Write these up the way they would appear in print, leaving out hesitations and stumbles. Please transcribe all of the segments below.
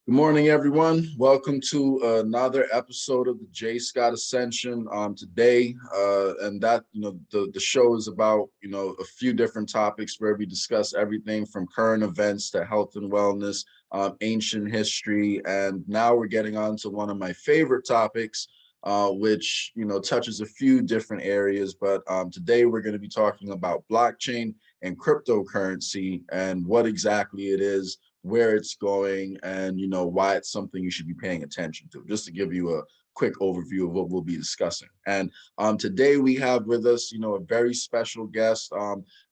Good morning, everyone. Welcome to another episode of the J. Scott Ascension. Today, and that the show is about a few different topics where we discuss everything from current events to health and wellness, ancient history, and now we're getting on to one of my favorite topics, which touches a few different areas. But today we're going to be talking about blockchain and cryptocurrency and what exactly it is, where it's going, and why it's something you should be paying attention to, just to give you a quick overview of what we'll be discussing. And today we have with us a very special guest.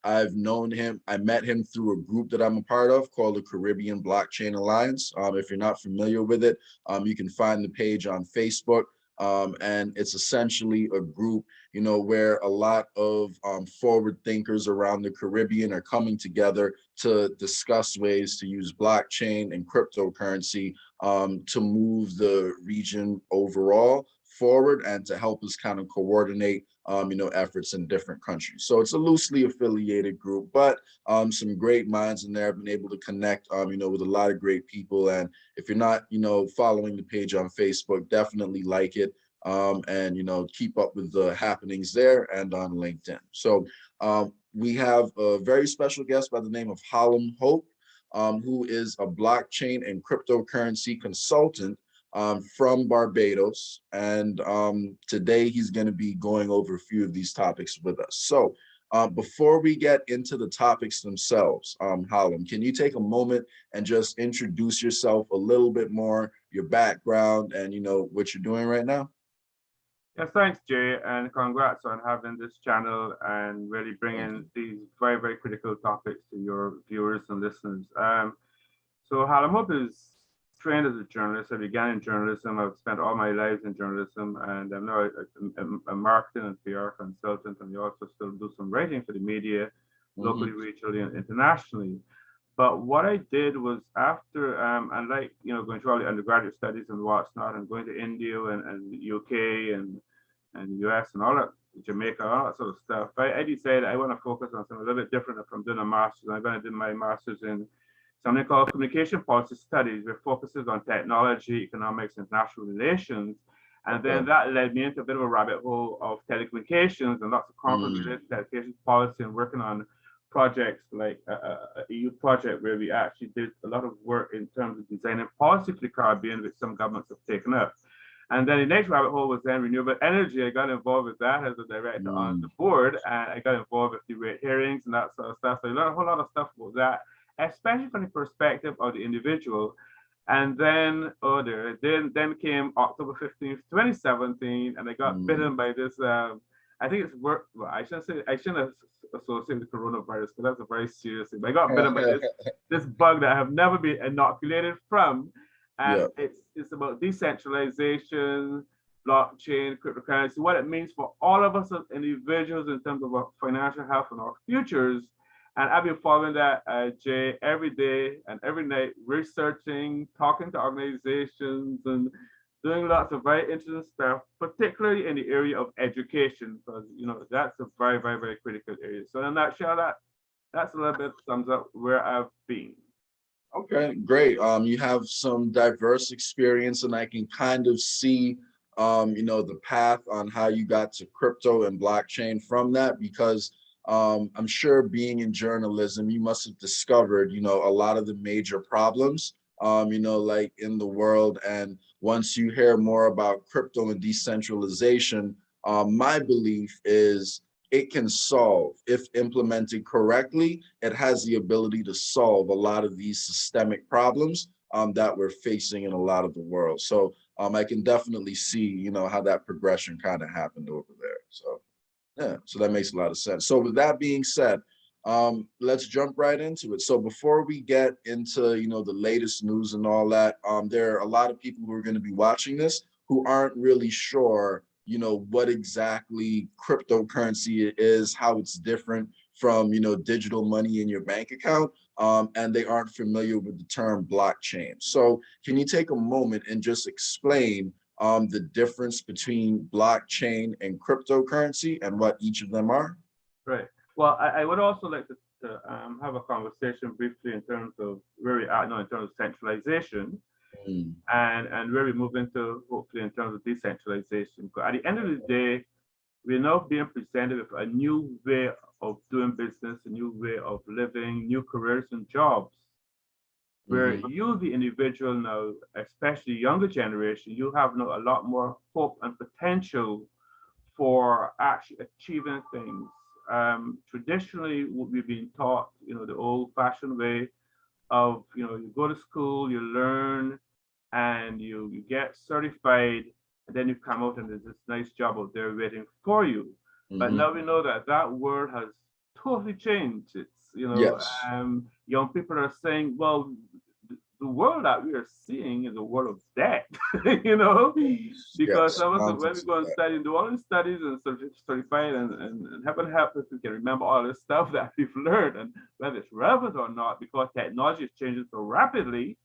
I've known him, I met him through a group that I'm a part of called the Caribbean Blockchain Alliance. If you're not familiar with it, you can find the page on Facebook. And it's essentially a group where a lot of forward thinkers around the Caribbean are coming together to discuss ways to use blockchain and cryptocurrency to move the region overall forward and to help us kind of coordinate efforts in different countries. So it's a loosely affiliated group, but some great minds in there. I've been able to connect with a lot of great people. And if you're not following the page on Facebook, definitely like it. And keep up with the happenings there and on LinkedIn. So we have a very special guest by the name of Hallam Hope, who is a blockchain and cryptocurrency consultant from Barbados. And today he's going to be going over a few of these topics with us. So before we get into the topics themselves, Hallam, can you take a moment and just introduce yourself a little bit more, your background, and what you're doing right now? Yes, thanks, Jay, and congrats on having this channel and really bringing these very, very critical topics to your viewers and listeners. So Hallam Hope is trained as a journalist. I began in journalism. I've spent all my life in journalism, and I'm now a marketing and PR consultant, and I also still do some writing for the media, locally, regionally, and internationally. But what I did was after, and like, going through all the undergraduate studies and what's not, and going to India and the UK and US and all that, Jamaica, all that sort of stuff, I decided I want to focus on something a little bit different from doing a master's. I'm going to do my master's in something called communication policy studies, which focuses on technology, economics, and international relations. And then that led me into a bit of a rabbit hole of telecommunications and lots of conferences related to telecommunications policy and working on projects like a EU project where we actually did a lot of work in terms of designing policy for the Caribbean, which some governments have taken up. And then the next rabbit hole was then renewable energy. I got involved with that as a director on the board, and I got involved with the rate hearings and that sort of stuff. So I learned a whole lot of stuff about that, especially from the perspective of the individual. And then then came October 15th, 2017, and I got bitten by this I think it's work. Well, I shouldn't associate the coronavirus because that's a very serious thing. But I got bitten by this bug that I have never been inoculated from, and it's about decentralization, blockchain, cryptocurrency, what it means for all of us as individuals in terms of our financial health and our futures. And I've been following that, Jay, every day and every night, researching, talking to organizations, and doing lots of very interesting stuff, particularly in the area of education, because that's a very, very, very critical area. So in a nutshell, that's a little bit sums up where I've been. Okay, great. You have some diverse experience, and I can kind of see the path on how you got to crypto and blockchain from that, because I'm sure being in journalism, you must have discovered a lot of the major problems like in the world. And once you hear more about crypto and decentralization, my belief is it can solve, if implemented correctly, it has the ability to solve a lot of these systemic problems that we're facing in a lot of the world. So I can definitely see, how that progression kind of happened over there. So yeah, so that makes a lot of sense. So with that being said, let's jump right into it. So before we get into the latest news and all that, there are a lot of people who are going to be watching this who aren't really sure what exactly cryptocurrency is, how it's different from digital money in your bank account, and they aren't familiar with the term blockchain. So can you take a moment and just explain the difference between blockchain and cryptocurrency and what each of them are? Right. Well, I would also like to have a conversation briefly in terms of where we are now in terms of centralization. and where we move into hopefully in terms of decentralization. But at the end of the day, we're now being presented with a new way of doing business, a new way of living, new careers and jobs, where you, the individual now, especially younger generation, you have now a lot more hope and potential for actually achieving things. Traditionally, we've been taught, the old-fashioned way of, you go to school, you learn, and you get certified, and then you come out and there's this nice job out there waiting for you. But now we know that that world has totally changed. It's, Yes. Young people are saying, well, the world that we are seeing is a world of debt, because some of us, when we go and study and do all these studies and certified and heaven help us, we can remember all this stuff that we've learned, and whether it's relevant or not, because technology is changing so rapidly.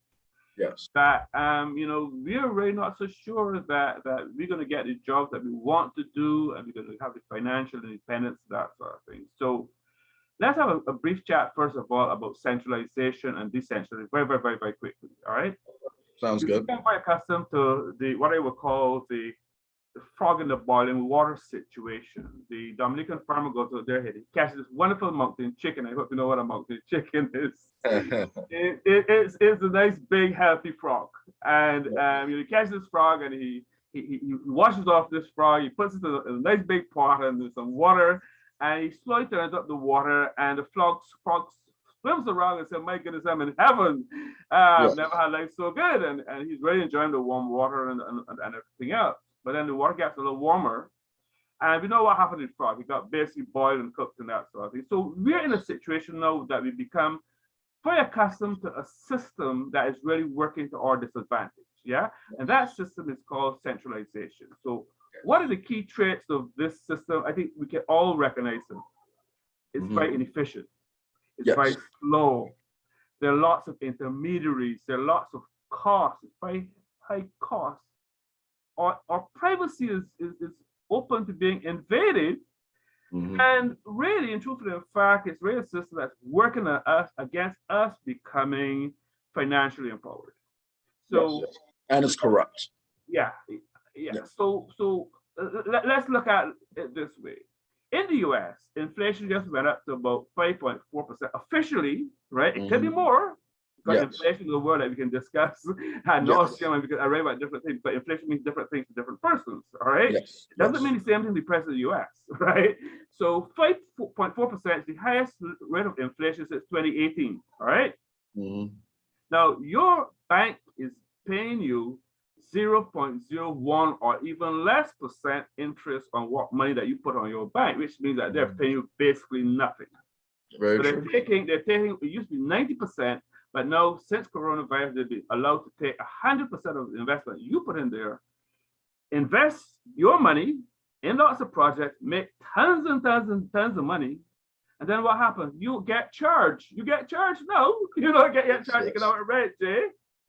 Yes. That we're really not so sure that we're going to get the jobs that we want to do, and we're going to have the financial independence, that sort of thing. So let's have a brief chat first of all about centralization and decentralization, very, very, very, very quickly. All right. Sounds good. We're quite accustomed to what I would call the frog in the boiling water situation. The Dominican farmer goes out there, he catches this wonderful mountain chicken. I hope you know what a mountain chicken is. It's a nice, big, healthy frog. And he catches this frog and he washes off this frog. He puts it in a nice big pot and there's some water. And he slowly turns up the water, and the frog swims around and says, "My goodness, I'm in heaven. I've never had life so good." And he's really enjoying the warm water and everything else. But then the water gets a little warmer, and we know what happened to the frog. He got basically boiled and cooked and that sort of thing. So we're in a situation now that we become very accustomed to a system that is really working to our disadvantage. Yeah, and that system is called centralization. So what are the key traits of this system? I think we can all recognize them. It's very inefficient. It's very slow. There are lots of intermediaries. There are lots of costs. It's very high cost. Our privacy is open to being invaded. And really, and truthfully, in fact, it's really a system that's working on us against us becoming financially empowered. So, and it's corrupt. Yeah. So let's look at it this way. In the US, inflation just went up to about 5.4% officially, right? It could be more, because inflation is a word that we can discuss ad nauseum, because I read about different things, but inflation means different things to different persons, all right? It doesn't mean the same thing to the president of the US, right? So 5.4% is the highest rate of inflation since 2018, all right? Now, your bank is paying you 0.01 or even less percent interest on what money that you put on your bank, which means that they're paying you basically nothing. So they're taking, it used to be 90%, but now since coronavirus, they've been allowed to take 100% of the investment you put in there, invest your money in lots of projects, make tons and tons and tons of money. And then what happens? You get charged. You get charged? No, you don't get charged. You can have it right, Jay.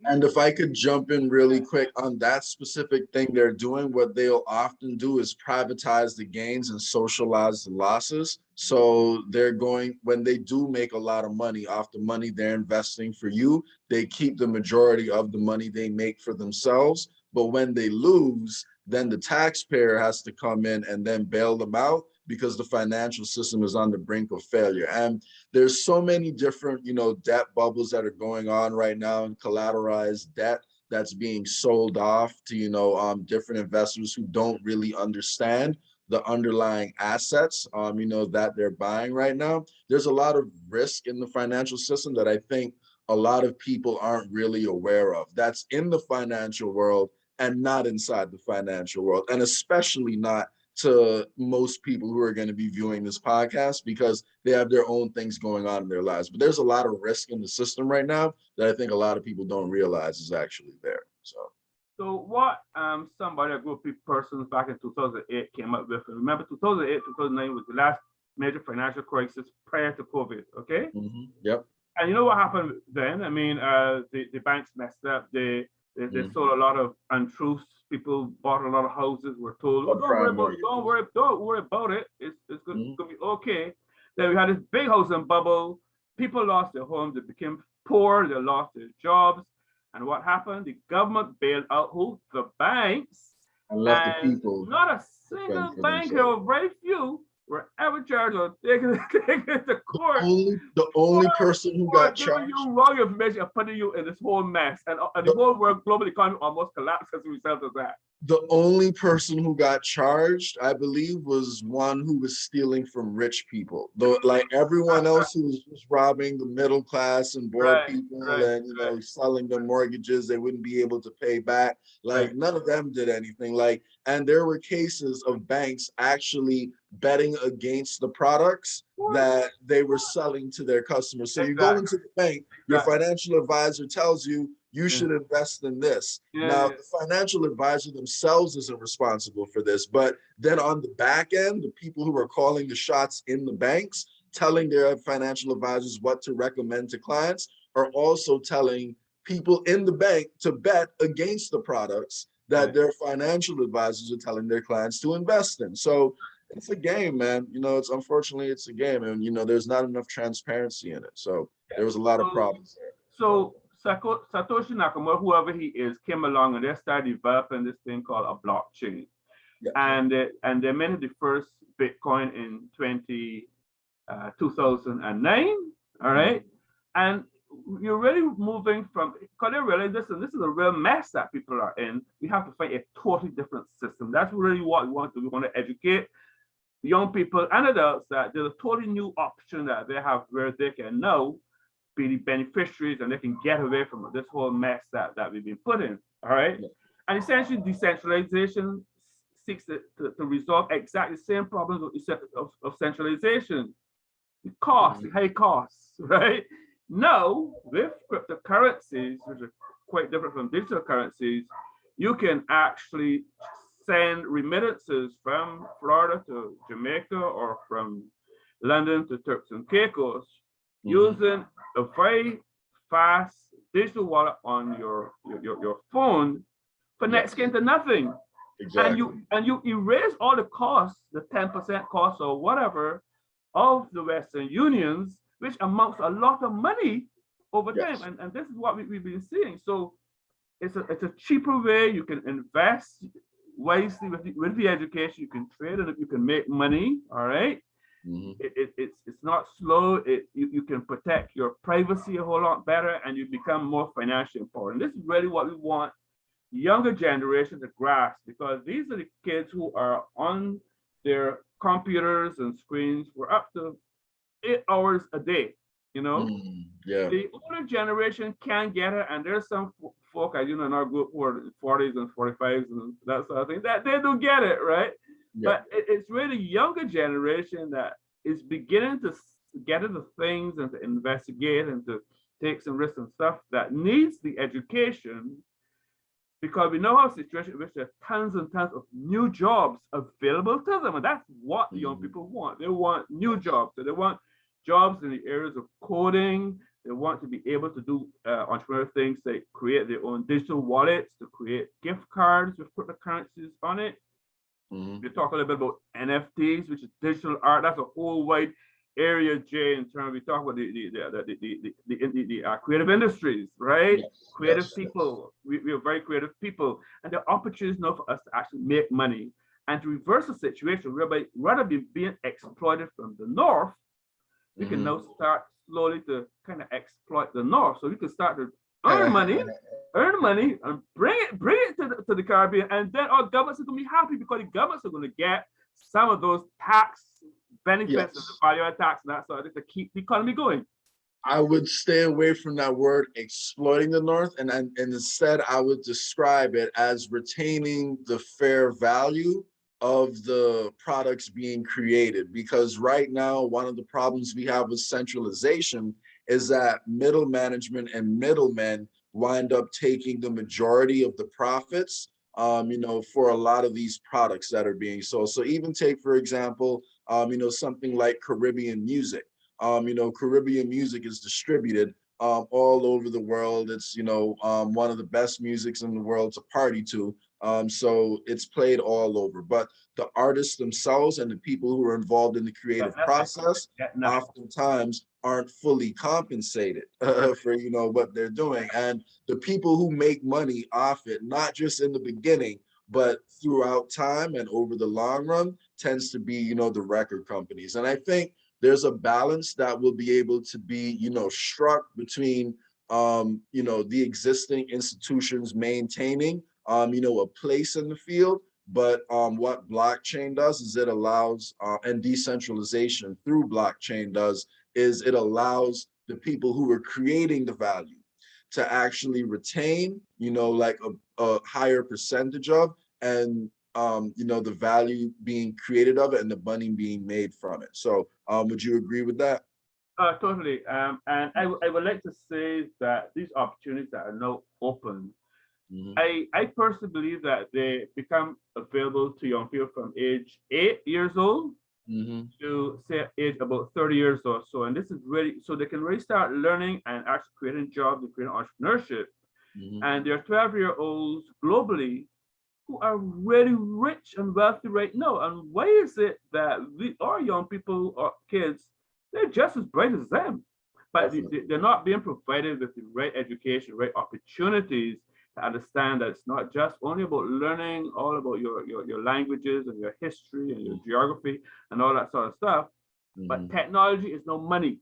And if I could jump in really quick on that specific thing they're doing, what they'll often do is privatize the gains and socialize the losses. So they're going, when they do make a lot of money off the money they're investing for you, they keep the majority of the money they make for themselves. But when they lose, then the taxpayer has to come in and then bail them out, because the financial system is on the brink of failure. And there's so many different, debt bubbles that are going on right now, and collateralized debt that's being sold off to, different investors who don't really understand the underlying assets, that they're buying right now. There's a lot of risk in the financial system that I think a lot of people aren't really aware of. That's in the financial world and not inside the financial world, and especially not to most people who are going to be viewing this podcast, because they have their own things going on in their lives. But there's a lot of risk in the system right now that I think a lot of people don't realize is actually there. So what somebody, a group of persons back in 2008 came up with, and remember 2008, 2009 was the last major financial crisis prior to COVID, okay? Yep. And you know what happened then? I mean, the banks messed up. They sold a lot of untruths. People bought a lot of houses, were told, "Oh, don't worry about it. It's going to be okay." Then we had this big housing bubble. People lost their homes. They became poor. They lost their jobs. And what happened? The government bailed out who? The banks. And left the And people not a to single fend for bank, themselves. or very few, were ever charged or taken to court The only person who for got giving charged, you wrong information and putting you in this whole mess. And the whole world, global economy almost collapsed as a result of that. the only person who got charged, I believe, was one who was stealing from rich people. Though, like everyone else who was just robbing the middle class and poor Right, people, right, and selling them mortgages they wouldn't be able to pay back. Like right. none of them did anything. Like, and there were cases of banks actually betting against the products that they were selling to their customers. So you go Exactly. into the bank, your financial advisor tells you you should invest in this. Now, the financial advisor themselves isn't responsible for this, but then on the back end, the people who are calling the shots in the banks, telling their financial advisors what to recommend to clients, are also telling people in the bank to bet against the products that their financial advisors are telling their clients to invest in. So it's a game, man. It's unfortunately it's a game, and there's not enough transparency in it. So there was a lot of problems there. So Satoshi Nakamoto, whoever he is, came along and they started developing this thing called a blockchain. Yeah. And they minted the first Bitcoin in 2009. All right. And you're really moving from, because they realize this is a real mess that people are in. We have to find a totally different system. That's really what we want to do. We want to educate young people and adults that there's a totally new option that they have where they can now be the beneficiaries and they can get away from this whole mess that we've been put in. All right. Yeah. And essentially, decentralization seeks to resolve exactly the same problems of centralization. The cost, the high costs, right? Now, with cryptocurrencies, which are quite different from digital currencies, you can actually send remittances from Florida to Jamaica or from London to Turks and Caicos using a very fast digital wallet on your phone for next to nothing. Exactly. And you erase all the costs, the 10% cost or whatever of the Western Unions, which amounts to a lot of money over time. And this is what we've been seeing. So it's a cheaper way. You can invest wisely with the education. You can trade and you can make money. All right. It's not slow. You can protect your privacy a whole lot better, and you become more financially empowered. And this is really what we want the younger generation to grasp, because these are the kids who are on their computers and screens for up to 8 hours a day. The older generation can get it, and there's some folk I in our group who are 40s and 45s and that sort of thing that they don't get it, right? But it's really younger generation that is beginning to get into things and to investigate and to take some risks and stuff that needs the education, because we know our situation in which there are tons and tons of new jobs available to them. And that's what the young people want. They want new jobs. So they want jobs in the areas of coding. They want to be able to do entrepreneurial things like create their own digital wallets, to create gift cards with cryptocurrencies on it. We talk a little bit about NFTs, which is digital art. That's a whole wide area, Jay, in terms we talk about the creative industries, right? Creative people. We are very creative people, and there are opportunities now for us to actually make money and to reverse the situation whereby rather than being exploited from the north, we can now start slowly to kind of exploit the north. So we can start to earn money, and bring it to the Caribbean, and then our governments are going to be happy because the governments are going to get some of those tax benefits of the value added tax and that sort of thing to keep the economy going. I would stay away from that word exploiting the North, and instead I would describe it as retaining the fair value of the products being created. Because right now, one of the problems we have with centralization is that middle management and middlemen wind up taking the majority of the profits, for a lot of these products that are being sold. So even take, for example, something like Caribbean music. Caribbean music is distributed all over the world. It's, one of the best musics in the world to party to. So it's played all over. But the artists themselves and the people who are involved in the creative process oftentimes aren't fully compensated for, you know, what they're doing. And the people who make money off it, not just in the beginning, but throughout time and over the long run, tends to be, you know, the record companies. And I think there's a balance that will be able to be, you know, struck between, you know, the existing institutions maintaining, you know, a place in the field. But what blockchain does is it allows, and decentralization through blockchain does, is it allows the people who are creating the value to actually retain, you know, like a higher percentage of, and you know, the value being created of it and the money being made from it. So would you agree with that? Totally. And I would like to say that these opportunities that are now open, Mm-hmm. I personally believe that they become available to young people from age 8 years old Mm-hmm. to say age about 30 years or so. And this is really so they can really start learning and actually creating jobs and creating entrepreneurship. Mm-hmm. And there are 12-year-olds globally who are really rich and wealthy right now. And why is it that our young people or kids, they're just as bright as them, but Definitely. they're not being provided with the right education, right opportunities to understand that it's not just only about learning all about your languages and your history and your geography and all that sort of stuff, but Mm-hmm. technology is no money.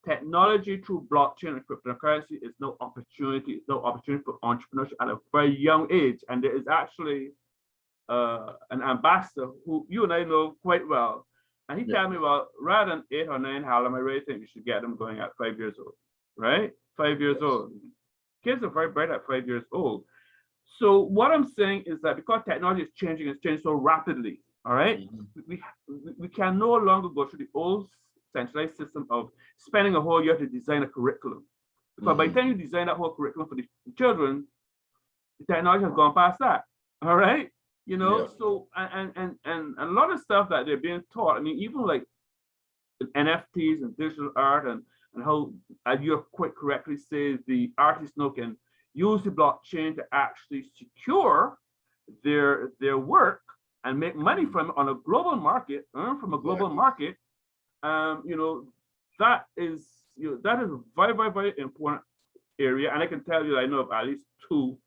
Technology through blockchain and cryptocurrency is no opportunity. It's no opportunity for entrepreneurship at a very young age. And there is actually an ambassador who you and I know quite well. And he Yeah. told me, well, rather than 8 or 9, Hallam, I really think you should get them going at 5 years old, right? 5 years Yes. old. Kids are very bright at 5 years old. So what I'm saying is that because technology is changing, it's changing so rapidly, all right? Mm-hmm. We, we can no longer go through the old centralized system of spending a whole year to design a curriculum. Because by the Mm-hmm. time you design that whole curriculum for the children, the technology has gone past that. All right. You know, Yeah. so and a lot of stuff that they're being taught. I mean, even like NFTs and digital art and how, as you quite correctly say, the artists now can use the blockchain to actually secure their work and make money from it on a global market, earn from a global Exactly. market. You know, that is that is a very, very, very important area. And I can tell you I know of at least two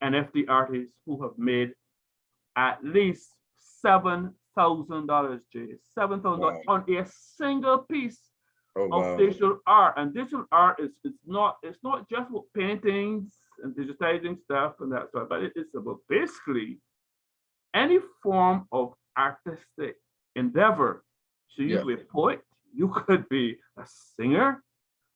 NFT artists who have made at least $7,000, Jay. $7,000 Wow. on a single piece Oh, of wow. digital art. And digital art is it's not just about paintings and digitizing stuff and that sort, but it is about basically any form of artistic endeavor. So you Yeah. could be a poet, you could be a singer,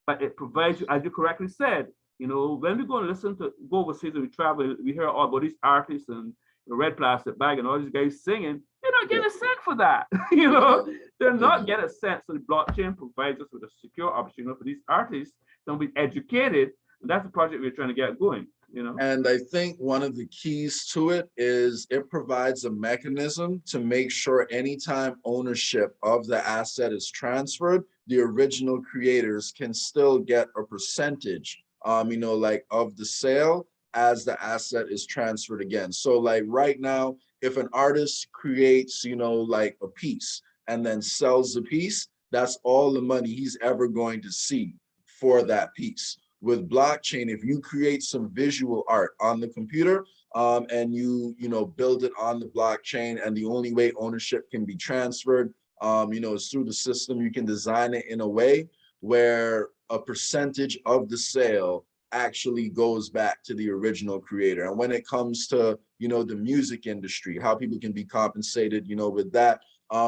but it provides you, as you correctly said, you know, when we go and listen to go overseas and we travel, we hear all about these artists and the red plastic bag and all these guys singing. They're not Yeah. getting a cent for that. You know, Exactly. they're not Exactly. getting a cent. So the blockchain provides us with a secure opportunity for these artists to be educated. And that's the project we're trying to get going, you know. And I think one of the keys to it is it provides a mechanism to make sure anytime ownership of the asset is transferred, the original creators can still get a percentage, you know, like of the sale as the asset is transferred again. So like right now, if an artist creates, you know, like a piece and then sells the piece, that's all the money he's ever going to see for that piece. With blockchain, if you create some visual art on the computer, and you know, build it on the blockchain, and the only way ownership can be transferred, you know, is through the system. You can design it in a way where a percentage of the sale actually goes back to the original creator. And when it comes to, you know, the music industry, how people can be compensated, you know, with that,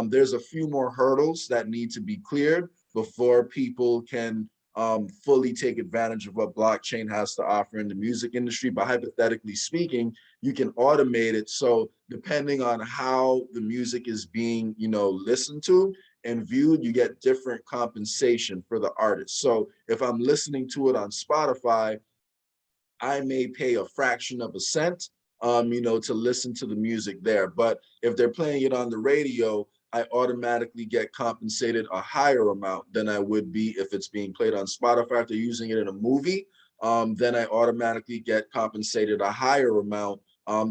there's a few more hurdles that need to be cleared before people can fully take advantage of what blockchain has to offer in the music industry. But hypothetically speaking, you can automate it. So depending on how the music is being, you know, listened to and viewed, you get different compensation for the artist. So if I'm listening to it on Spotify, I may pay a fraction of a cent, you know, to listen to the music there. But if they're playing it on the radio, I automatically get compensated a higher amount than I would be if it's being played on Spotify. If they're using it in a movie, then I automatically get compensated a higher amount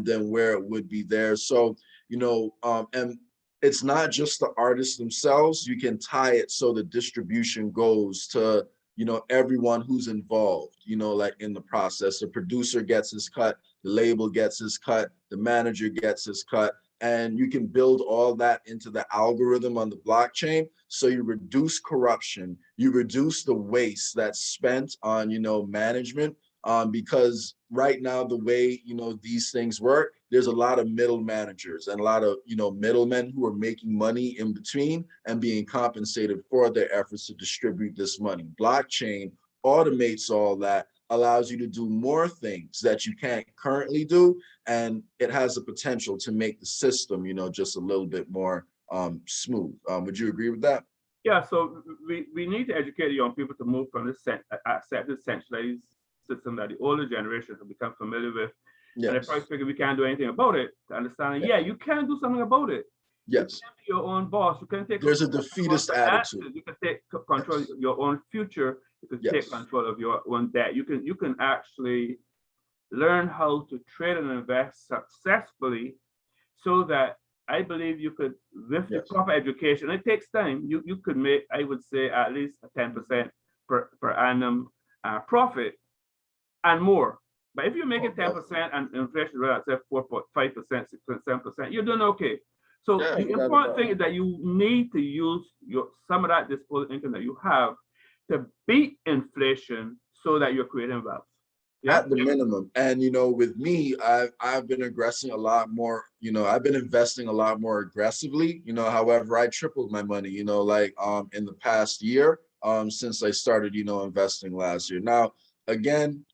than where it would be there. So, you know, and it's not just the artists themselves. You can tie it so the distribution goes to, everyone who's involved, like in the process. The producer gets his cut, the label gets his cut, the manager gets his cut, and you can build all that into the algorithm on the blockchain. So you reduce corruption, you reduce the waste that's spent on, management. Because right now, the way, these things work, there's a lot of middle managers and a lot of, middlemen who are making money in between and being compensated for their efforts to distribute this money. Blockchain automates all that, allows you to do more things that you can't currently do, and it has the potential to make the system, just a little bit more smooth. Would you agree with that? Yeah, so we need to educate young people to move from this accepted centralized system that the older generation have become familiar with. Yes. And if I figure we can't do anything about it, to understand, yeah, you can do something about it. Yes. You can be your own boss. You can take. There's a defeatist attitude. You can take control of your own future. You can take control of your own debt. You can actually learn how to trade and invest successfully, so that I believe you could, with the proper education, it takes time. You could make, I would say, at least a 10% per annum profit and more. But if you make it 10% and inflation rate at say 4.5%, 6%, 7%, you're doing okay. So the important thing is that you need to use some of that disposable income that you have to beat inflation so that you're creating wealth. At the minimum. And, with me, I've been aggressing a lot more, I've been investing a lot more aggressively, however, I tripled my money, like in the past year, since I started, investing last year. Now, again,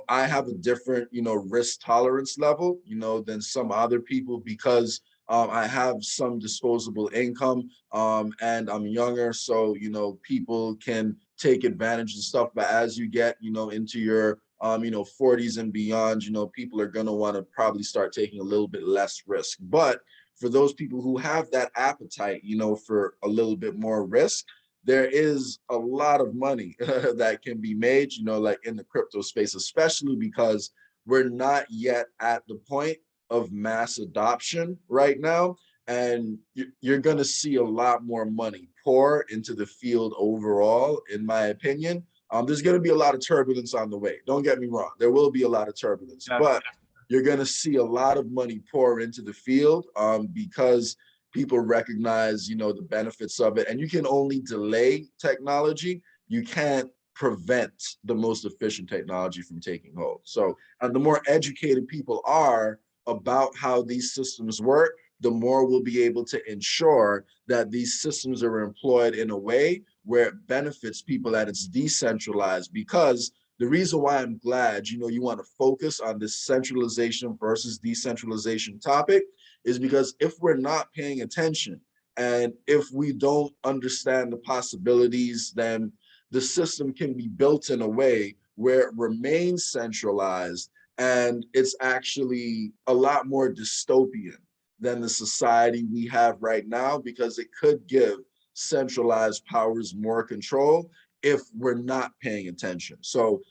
I have a different, risk tolerance level, than some other people, because I have some disposable income, and I'm younger, so, people can take advantage of stuff. But as you get, into your 40s and beyond, people are going to want to probably start taking a little bit less risk. But for those people who have that appetite, for a little bit more risk, there is a lot of money that can be made, like in the crypto space, especially because we're not yet at the point of mass adoption right now. And you're going to see a lot more money pour into the field overall, in my opinion. There's going to be a lot of turbulence on the way. Don't get me wrong. There will be a lot of turbulence, but you're going to see a lot of money pour into the field, because people recognize, the benefits of it. And you can only delay technology. You can't prevent the most efficient technology from taking hold. So, and the more educated people are about how these systems work, the more we'll be able to ensure that these systems are employed in a way where it benefits people, that it's decentralized. Because the reason why I'm glad, you want to focus on this centralization versus decentralization topic is because if we're not paying attention and if we don't understand the possibilities, then the system can be built in a way where it remains centralized, and it's actually a lot more dystopian than the society we have right now, because it could give centralized powers more control if we're not paying attention. So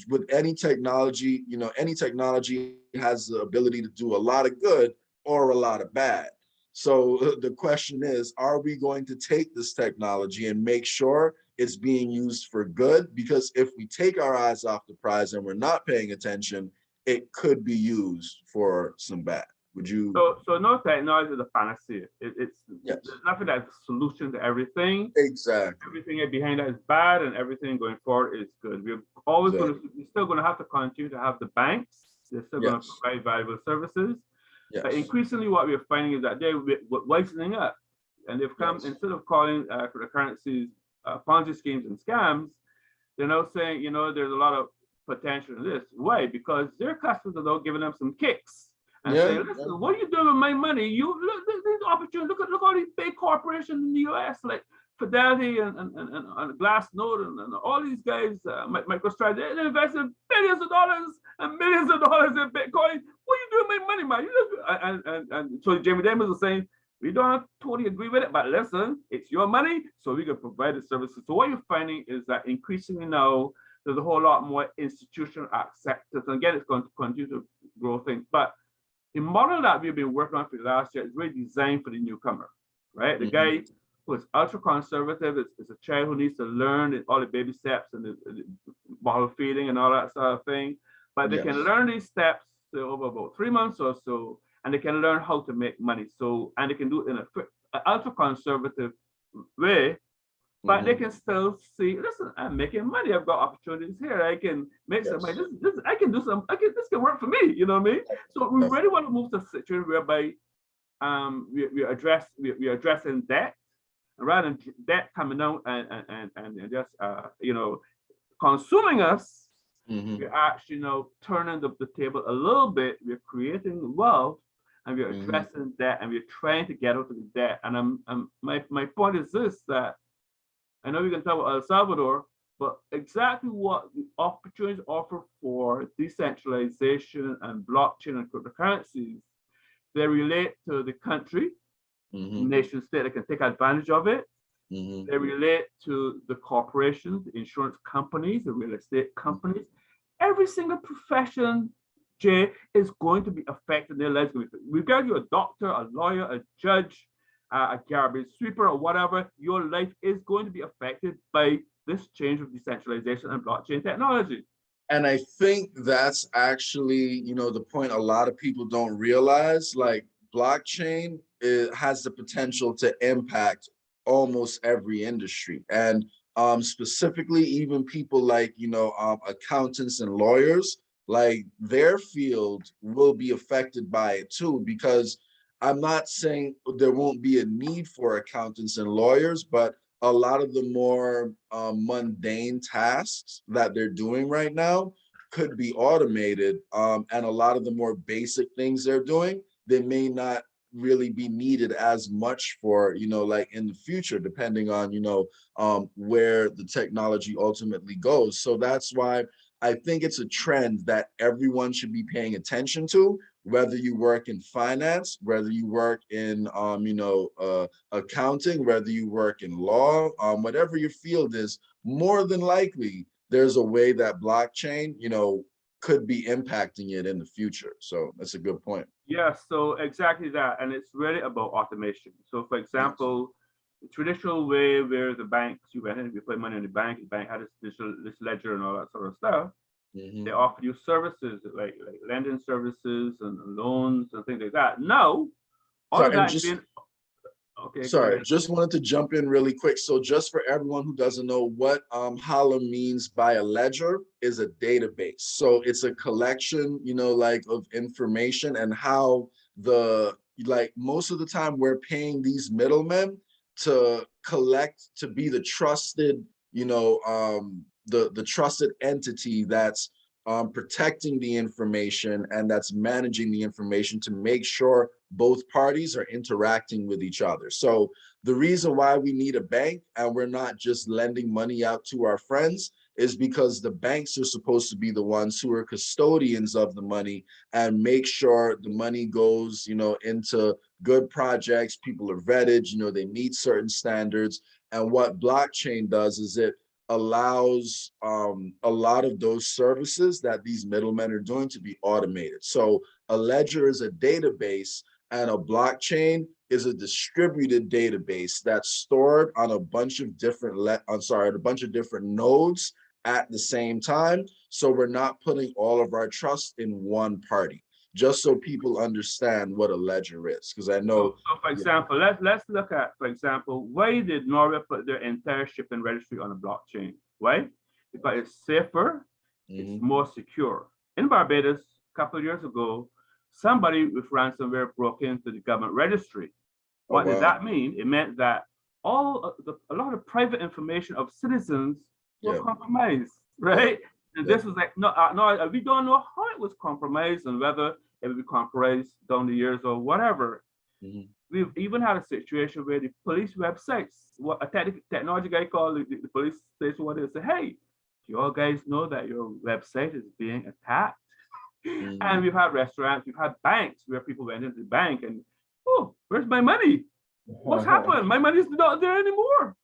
with any technology, any technology has the ability to do a lot of good or a lot of bad. So the question is, are we going to take this technology and make sure it's being used for good? Because if we take our eyes off the prize and we're not paying attention, it could be used for some bad. Would you? So no technology is a panacea. It's there's nothing that's a solution to everything. Exactly. Everything behind that is bad, and everything going forward is good. We're always we're still going to have to continue to have the banks. They're still going to provide valuable services. But increasingly, what we're finding is that they're wisening up, and they've come, instead of calling cryptocurrencies Ponzi schemes and scams, they're now saying, there's a lot of potential in this. Why? Because their customers are now giving them some kicks. And say, listen, what are you doing with my money? You look, there's opportunity. Look all these big corporations in the US, like Fidelity and Glassnode and all these guys, MicroStrategy, they invested billions of dollars and millions of dollars in Bitcoin. What are you doing with my money, man? You look, and so Jamie Dimons was saying, we don't totally agree with it, but listen, it's your money, so we can provide the services. So what you're finding is that increasingly now, there's a whole lot more institutional acceptance. And again, it's going to continue to grow things. But the model that we've been working on for the last year is really designed for the newcomer. right? The guy who is ultra conservative is a child who needs to learn all the baby steps and the bottle feeding and all that sort of thing. But they can learn these steps over about 3 months or so, and they can learn how to make money. So, and they can do it in an ultra conservative way, but they can still see, listen, I'm making money. I've got opportunities here. I can make some money. I can do some, this can work for me. You know what I mean? So we really want to move to a situation whereby we're addressing debt, rather than debt coming out and just consuming us. We're actually turning the table a little bit. We're creating wealth, and we're addressing debt, and we're trying to get out of the debt. And my point is this, that I know we can talk about El Salvador, but exactly what the opportunities offer for decentralization and blockchain and cryptocurrencies, they relate to the country, nation state that can take advantage of it. They relate to the corporations, the insurance companies, the real estate companies. Every single profession, Jay, is going to be affected. Their lives. Regardless you're a doctor, a lawyer, a judge, a garbage sweeper, or whatever, your life is going to be affected by this change of decentralization and blockchain technology. And I think that's actually, the point a lot of people don't realize. Like, blockchain has the potential to impact almost every industry, and specifically even people like accountants and lawyers, like their field will be affected by it too, because I'm not saying there won't be a need for accountants and lawyers, but a lot of the more mundane tasks that they're doing right now could be automated, and a lot of the more basic things they're doing, they may not really be needed as much for, like in the future, depending on, where the technology ultimately goes. So that's why I think it's a trend that everyone should be paying attention to, whether you work in finance, whether you work in, accounting, whether you work in law, whatever your field is, more than likely, there's a way that blockchain, could be impacting it in the future. So that's a good point. Yeah, so exactly that. And it's really about automation. So for example, the traditional way where the banks, you went in, you put money in the bank had this ledger and all that sort of stuff. They offer you services like lending services and loans and things like that. Now, all of that is being Sorry, just wanted to jump in really quick. So just for everyone who doesn't know, what Hallam means by a ledger is a database. So it's a collection, of information, and how most of the time we're paying these middlemen to collect, to be the trusted, the trusted entity that's protecting the information and that's managing the information to make sure both parties are interacting with each other. So the reason why we need a bank and we're not just lending money out to our friends is because the banks are supposed to be the ones who are custodians of the money and make sure the money goes, into good projects, people are vetted, they meet certain standards. And what blockchain does is it allows a lot of those services that these middlemen are doing to be automated. So a ledger is a database, and a blockchain is a distributed database that's stored on a bunch of different nodes at the same time. So we're not putting all of our trust in one party, just so people understand what a ledger is. Because I know. So for example, let's look at, for example, why did Norway put their entire shipping registry on a blockchain? Why? Because it's safer, it's more secure. In Barbados, a couple of years ago, somebody with ransomware broke into the government registry. What did that mean? It meant that a lot of private information of citizens were compromised, right? And this was like, no, we don't know how it was compromised and whether it would be compromised down the years or whatever. We've even had a situation where the police websites, what a technology guy called the police station, what they say, hey, do you all guys know that your website is being attacked? And we've had restaurants, we've had banks where people went into the bank and, oh, where's my money? What's happened? My money's not there anymore,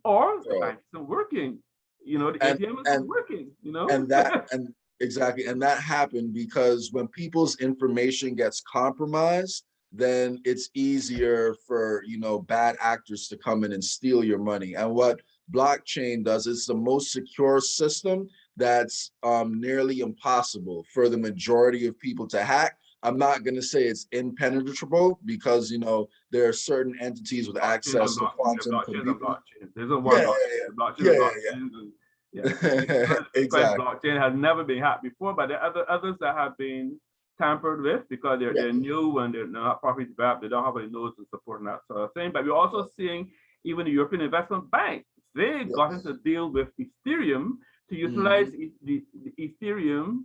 or the bank isn't working, the ATM isn't working, Exactly. And that happened because when people's information gets compromised, then it's easier for, you know, bad actors to come in and steal your money. And what blockchain does, it's the most secure system that's nearly impossible for the majority of people to hack. I'm not going to say it's impenetrable because, you know, there are certain entities with access to quantum computing. Blockchain. There's a one Yeah, blockchain. The yeah, blockchain yeah, of yeah, blockchains. And, yeah. yeah. Bitcoin Exactly. blockchain has never been hacked before, but there are others that have been tampered with because Yeah. they're new and they're not properly developed. They don't have any nodes and support and that sort of thing. But we're also seeing even the European Investment Bank, they got Yes. into deal with Ethereum to utilize Mhm. the Ethereum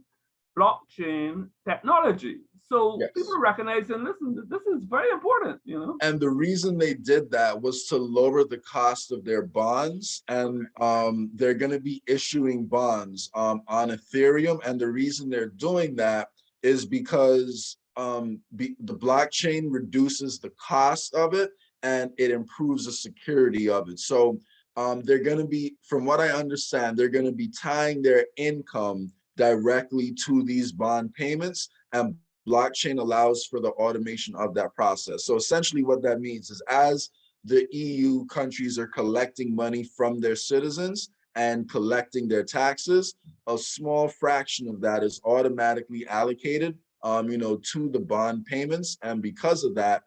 blockchain technology. So people Yes. are recognizing, listen, this is very important, you know. And the reason they did that was to lower the cost of their bonds. And they're going to be issuing bonds on Ethereum. And the reason they're doing that is because the blockchain reduces the cost of it and it improves the security of it. So they're going to be, from what I understand, they're going to be tying their income directly to these bond payments, and blockchain allows for the automation of that process. So essentially what that means is, as the EU countries are collecting money from their citizens and collecting their taxes, a small fraction of that is automatically allocated, you know, to the bond payments. And because of that,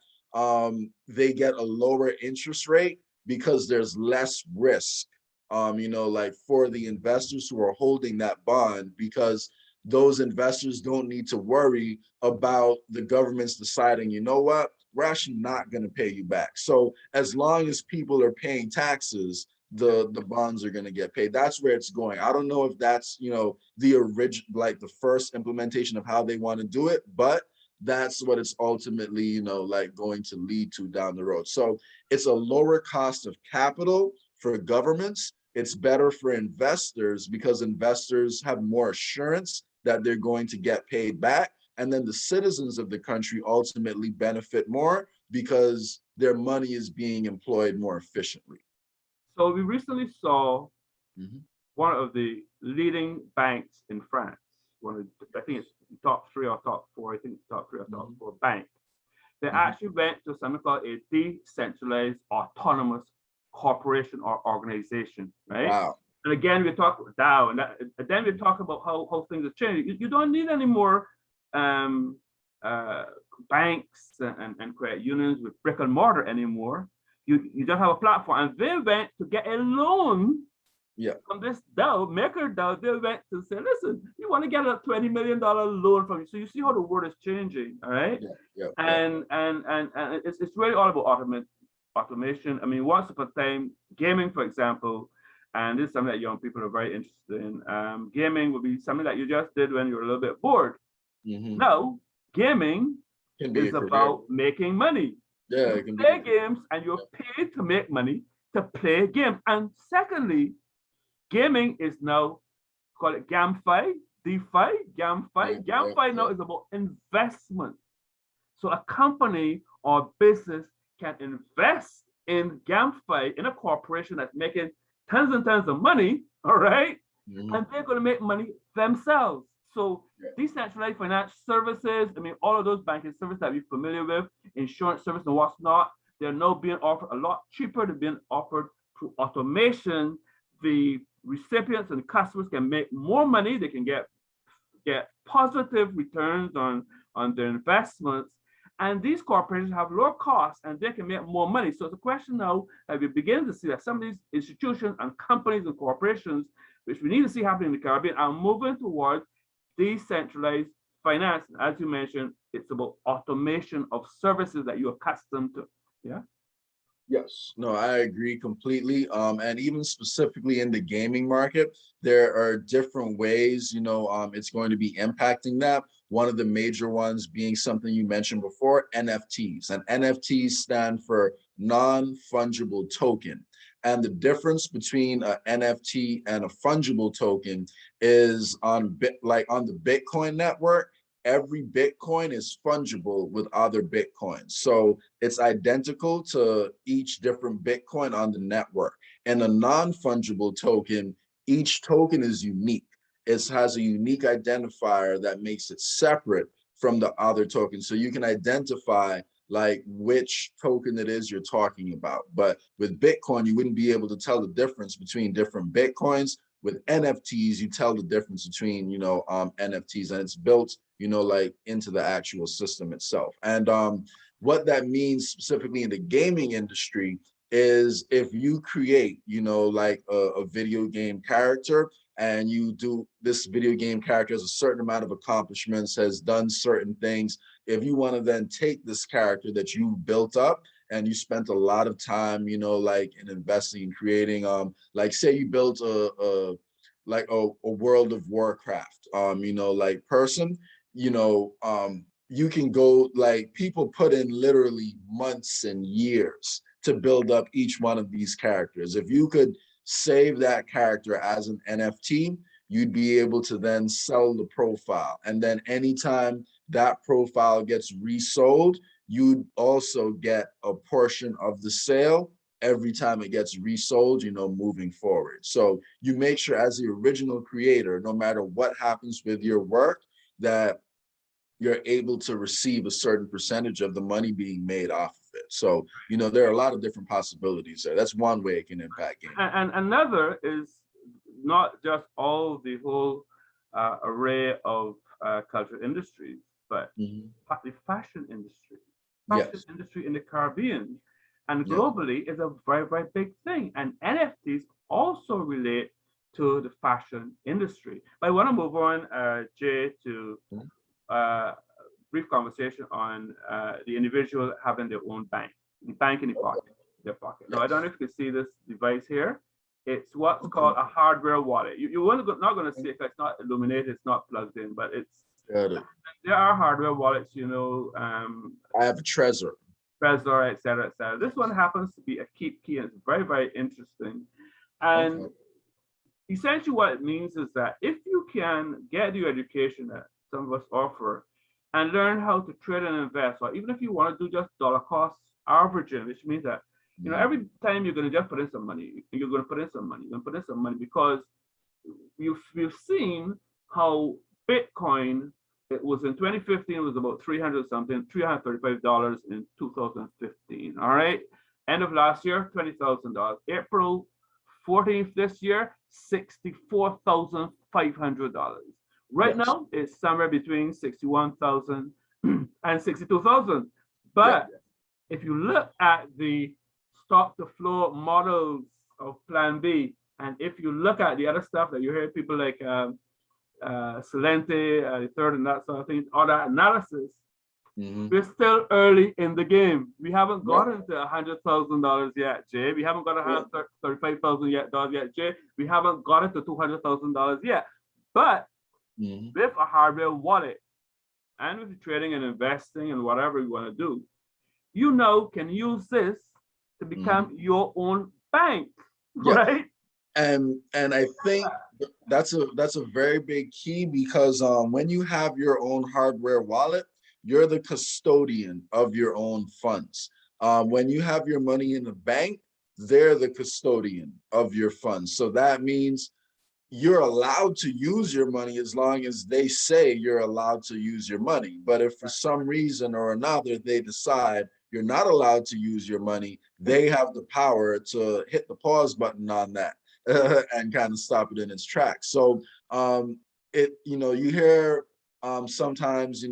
they get a lower interest rate because there's less risk, you know, like for the investors who are holding that bond, because those investors don't need to worry about the government's deciding, you know what, we're actually not going to pay you back. So as long as people are paying taxes, the bonds are going to get paid. That's where it's going. I don't know if that's, you know, the original, like the first implementation of how they want to do it, but that's what it's ultimately, you know, like going to lead to down the road. So it's a lower cost of capital for governments. It's better for investors because investors have more assurance that they're going to get paid back. And then the citizens of the country ultimately benefit more because their money is being employed more efficiently. So we recently saw Mhm. one of the leading banks in France, one of I think it's top 3 or top 4, I think it's top 3 or top Mhm. 4 bank. They Mhm. actually went to something called a decentralized autonomous corporation or organization, right? Wow. And again, we talk DAO, and then we talk about how things have changed. You don't need any more um, uh, banks and credit unions with brick and mortar anymore. You just have a platform, and they went to get a loan Yeah. from this DAO, maker DAO. They went to say, listen, you want to get a $20 million loan from you. So you see how the world is changing, all right? Yeah. Yeah. Yeah. And it's really all about automation. I mean, once upon a time, gaming, for example, and this is something that young people are very interested in. Gaming would be something that you just did when you're a little bit bored. Mhm. Now, gaming Can be a is career. about making money. Yeah, You it can be a play career. games and you're paid to make money to play games. And secondly, gaming is now, call it GameFi, DeFi, Yeah. GameFi. Yeah. GameFi now Yeah. is about investment. So a company or business can invest in GameFi, in a corporation that's making tons and tons of money, all right? Mhm. And they're going to make money themselves. So Yeah. decentralized financial services, I mean, all of those banking services that we're familiar with, insurance service and what's not, they're now being offered a lot cheaper. They're being offered through automation. The recipients and customers can make more money. They can get positive returns on their investments. And these corporations have lower costs and they can make more money. So it's a question now that we begin to see that some of these institutions and companies and corporations, which we need to see happening in the Caribbean, are moving towards decentralized finance. As you mentioned, it's about automation of services that you're accustomed to. Yeah. Yes, no, I agree completely. And even specifically in the gaming market, there are different ways, you know, it's going to be impacting that. One of the major ones being something you mentioned before, NFTs. And NFTs stand for non-fungible token. And the difference between an NFT and a fungible token is like on the Bitcoin network, every Bitcoin is fungible with other Bitcoins. So it's identical to each different Bitcoin on the network. And a non-fungible token, each token is unique. It has a unique identifier that makes it separate from the other tokens. So you can identify like which token it is you're talking about. But with Bitcoin, you wouldn't be able to tell the difference between different Bitcoins. With NFTs, you tell the difference between, NFTs, and it's built, like into the actual system itself. And what that means specifically in the gaming industry is if you create, like a video game character, and you do, this video game character has a certain amount of accomplishments, has done certain things. If you want to then take this character that you built up and you spent a lot of time, like in investing in creating, like say you built a World of Warcraft, like person, you can go, like people put in literally months and years to build up each one of these characters. If you could save that character as an NFT, you'd be able to then sell the profile. And then anytime that profile gets resold, you'd also get a portion of the sale every time it gets resold, moving forward. So you make sure as the original creator, no matter what happens with your work, that you're able to receive a certain percentage of the money being made off of it. So, there are a lot of different possibilities there. That's one way it can impact gaming. And another is not just all the whole array of cultural industries, but the fashion industry. Fashion industry in the Caribbean and globally is a very, very big thing. And NFTs also relate to the fashion industry. But I want to move on, Jay, to brief conversation on the individual having their own bank in their pocket. Now, I don't know if you can see this device here. It's what's called a hardware wallet. You not going to see it, it's not illuminated, it's not plugged in, but it's there are hardware wallets, I have a Trezor, et cetera, et cetera. This one happens to be a keep key, and it's very, very interesting. And essentially what it means is that if you can get the education that some of us offer and learn how to trade and invest, or even if you want to do just dollar cost averaging, which means that every time you're going to just put in some money, you're going to put in some money, because we've seen how Bitcoin, it was in 2015, it was about $335 in 2015. All right. End of last year, $20,000. April 14th this year, $64,500. Right now, it's somewhere between 61,000 and 62,000. But if you look at the stock to flow models of Plan B, and if you look at the other stuff that you hear people like Salente, the third and that sort of thing, all that analysis, we're still early in the game. We haven't gotten to $100,000 yet, Jay. We haven't got $135,000 yet, Jay. We haven't got it to $200,000 yet. But with a hardware wallet and with trading and investing and whatever you want to do, you can use this to become your own bank, right? And I think that's a very big key, because when you have your own hardware wallet, you're the custodian of your own funds. When you have your money in the bank, they're the custodian of your funds. So that means you're allowed to use your money as long as they say you're allowed to use your money. But if for some reason or another they decide you're not allowed to use your money, they have the power to hit the pause button on that and kind of stop it in its tracks. So you hear sometimes,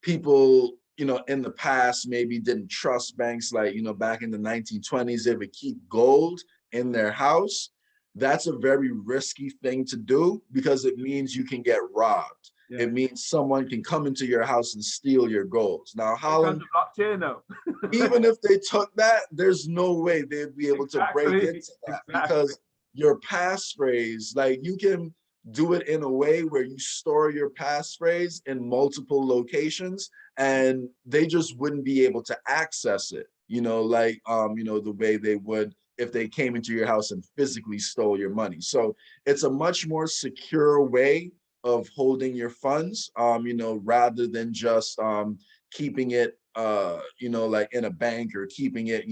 people, in the past maybe didn't trust banks, like, back in the 1920s, they would keep gold in their house. That's a very risky thing to do, because it means you can get robbed. It means someone can come into your house and steal your gold. Now, Hallam, even if they took that, there's no way they'd be able to break into that, because your passphrase, like, you can do it in a way where you store your passphrase in multiple locations, and they just wouldn't be able to access it, the way they would if they came into your house and physically stole your money. So it's a much more secure way of holding your funds, rather than just keeping it, like in a bank, or keeping it,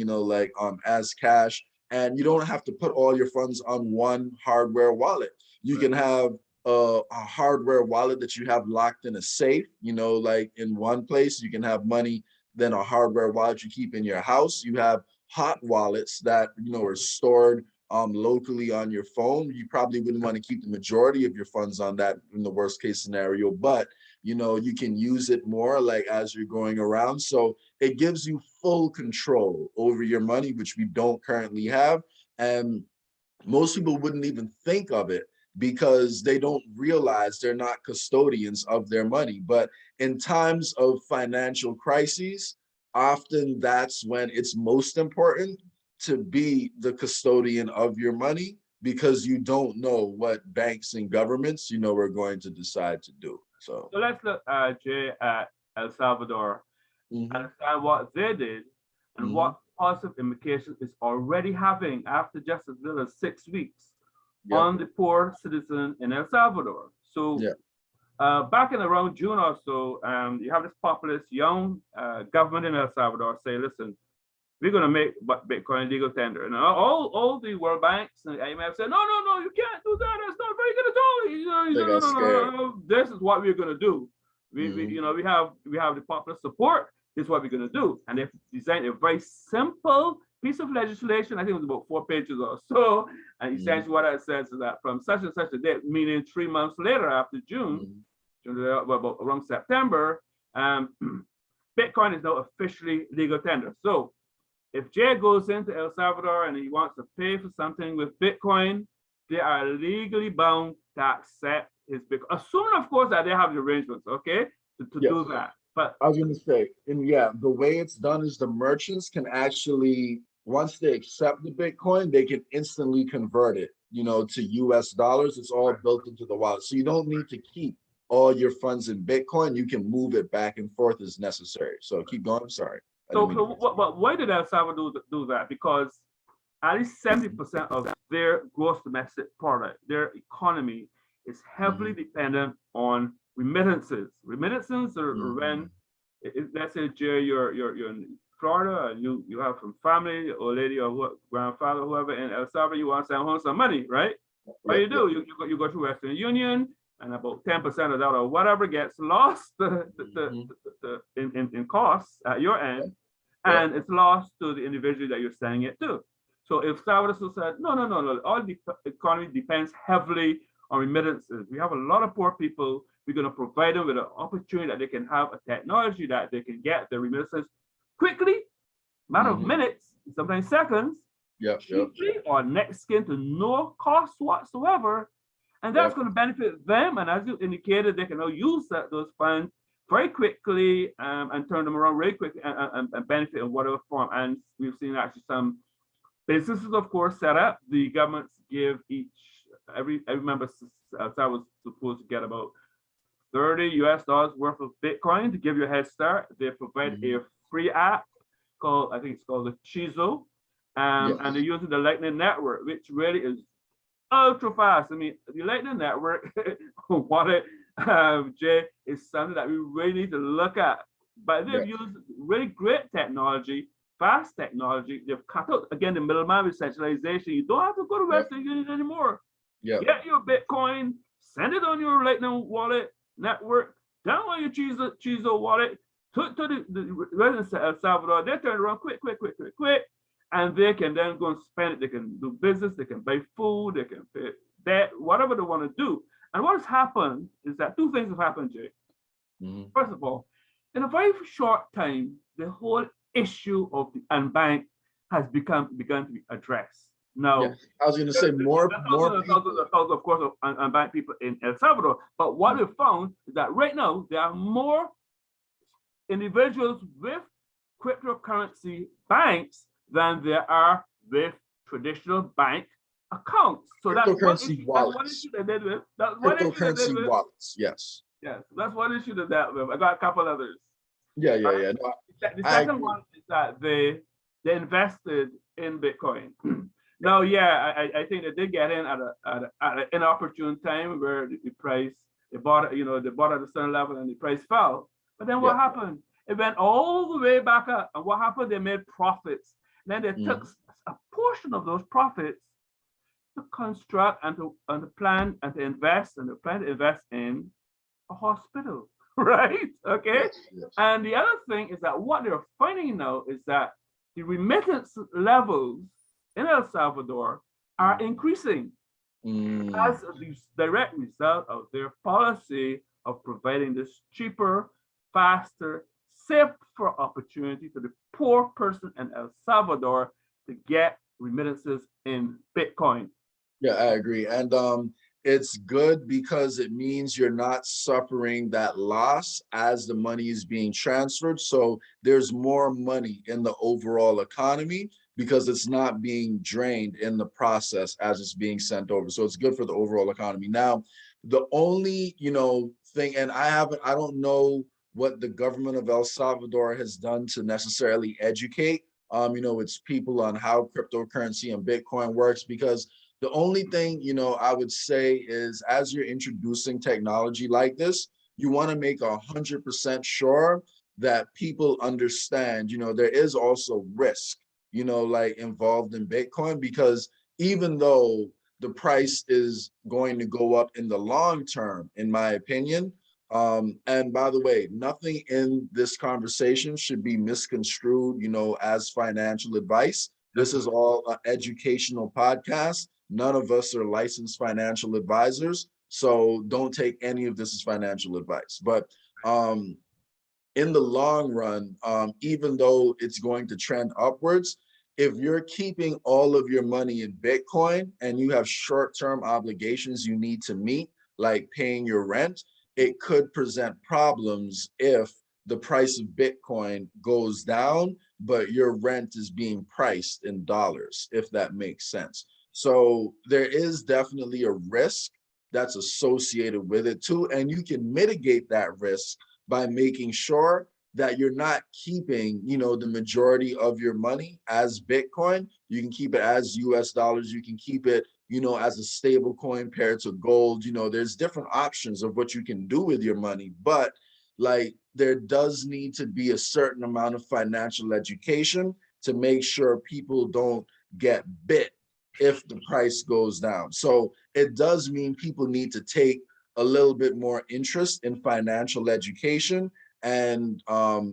as cash. And you don't have to put all your funds on one hardware wallet. You can have a hardware wallet that you have locked in a safe, you know, like in one place you can have money, then a hardware wallet you keep in your house. You have hot wallets that, you know, are stored locally on your phone. You probably wouldn't want to keep the majority of your funds on that in the worst case scenario, but you know, you can use it more like as you're going around. So it gives you full control over your money, which we don't currently have. And most people wouldn't even think of it because they don't realize they're not custodians of their money. But in times of financial crises, often that's when it's most important to be the custodian of your money, because you don't know what banks and governments, you know, are going to decide to do. So let's look, Jay, at El Salvador, Mhm, understand what they did and mhm, what positive implications it's already having after just as little as 6 weeks yep, on the poor citizen in El Salvador. So yeah, back in around June or so, you have this populist young government in El Salvador say, listen, we're going to make Bitcoin legal tender. And all the World Banks and the IMF said, no, you can't do that. That's not very good at all. You know, they got scared. no. This is what we're going to do. Mhm, We have the popular support. This is what we're going to do. And they've designed a very simple piece of legislation. I think it was about 4 pages or so. And mhm, essentially what it says is that from such and such a date, meaning 3 months later after June, mhm, about around September, Bitcoin is now officially legal tender. So if Jay goes into El Salvador and he wants to pay for something with Bitcoin, they are legally bound to accept his Bitcoin, assuming, of course, that they have the arrangements, okay, to yes. do that. But I was going to say, and yeah, the way it's done is the merchants can actually, once they accept the Bitcoin, they can instantly convert it, you know, to US dollars. It's all built into the wallet. So you don't need to keep all your funds in Bitcoin. You can move it back and forth as necessary. So keep going. I'm sorry. I didn't mean to. why did El Salvador do that? Because at least 70% of their gross domestic product, their economy, is heavily Mhm, dependent on remittances. Remittances are when, mhm, let's say, Jerry, you're in Florida and you have some family or lady or grandfather, whoever in El Salvador, you want to send home some money, right? What yep, you yep, do, you go to Western Union, and about 10% of that or whatever gets lost mhm, in costs at your yep, end, yep, and it's lost to the individual that you're sending it to. So if Salvador said, no, all the economy depends heavily on remittances. We have a lot of poor people. We're going to provide them with an opportunity that they can have a technology that they can get the remittances quickly, matter of mhm, minutes, sometimes seconds, yep, yep, cheaply or next skin to no cost whatsoever. And that's yep, going to benefit them. And as you indicated, they can now use those funds very quickly and turn them around very quickly and benefit in whatever form. And we've seen actually some businesses, of course, set up. The governments give every member was supposed to get about $30 worth of Bitcoin to give you a head start. They provide a mhm, free app called, I think it's called the Chizo. And they're yes, using the Lightning Network, which really is ultra fast. I mean, the Lightning Network, what Jay, is something that we really need to look at. But they've yes, used really great technology, fast technology. They've cut out, again, the middleman with centralization. You don't have to go to yep, Western Union anymore. yep, Get your Bitcoin, send it on your Lightning wallet network, download your Chizo wallet, to the residents of El Salvador. They turn around quick, and they can then go and spend it. They can do business, they can buy food, they can pay debt, whatever they want to do. And what has happened is that two things have happened, Jay. mhm. First of all, in a very short time, the whole issue of the unbanked has begun to be addressed. Yeah, Now, I was going to there's say more thousands people. and thousands, of course, of unbanked people in El Salvador. But what Mhm, we found is that right now there are more individuals with cryptocurrency banks than there are with traditional bank accounts. So that's one cryptocurrency issue. That's one wallets, issue they did with. That's one issue they did cryptocurrency with. wallets. Yes. Yes, that's one issue they dealt with. I got a couple others. Yeah, yeah, Right? yeah. No, The I second agree. one is that they invested in Bitcoin. Now, yeah, I think they did get in at an inopportune time where the price they bought, they bought at a certain level and the price fell. But then Yeah. what happened? It went all the way back up. And what happened? They made profits. And then they took Mhm. a portion of those profits to construct and to plan and to invest and to plan to invest in a hospital, right? Okay. Yes, yes. And the other thing is that what they're finding now is that the remittance levels in El Salvador are increasing Mm. as the direct result of their policy of providing this cheaper, faster, safer opportunity to the poor person in El Salvador to get remittances in Bitcoin. Yeah, I agree. And it's good because it means you're not suffering that loss as the money is being transferred. So there's more money in the overall economy because it's not being drained in the process as it's being sent over. So it's good for the overall economy. Now, the only, thing, and I don't know what the government of El Salvador has done to necessarily educate, its people on how cryptocurrency and Bitcoin works, because the only thing, I would say is as you're introducing technology like this, you want to make 100% sure that people understand, there is also risk, like involved in Bitcoin, because even though the price is going to go up in the long term, in my opinion, and by the way, nothing in this conversation should be misconstrued, as financial advice. This is all an educational podcast. None of us are licensed financial advisors, so don't take any of this as financial advice. But in the long run, even though it's going to trend upwards, if you're keeping all of your money in Bitcoin and you have short-term obligations you need to meet, like paying your rent, it could present problems if the price of Bitcoin goes down, but your rent is being priced in dollars, if that makes sense. So there is definitely a risk that's associated with it too. And you can mitigate that risk by making sure that you're not keeping, the majority of your money as Bitcoin. You can keep it as US dollars. You can keep it, as a stable coin paired to gold. There's different options of what you can do with your money, but like there does need to be a certain amount of financial education to make sure people don't get bit if the price goes down. So it does mean people need to take a little bit more interest in financial education, and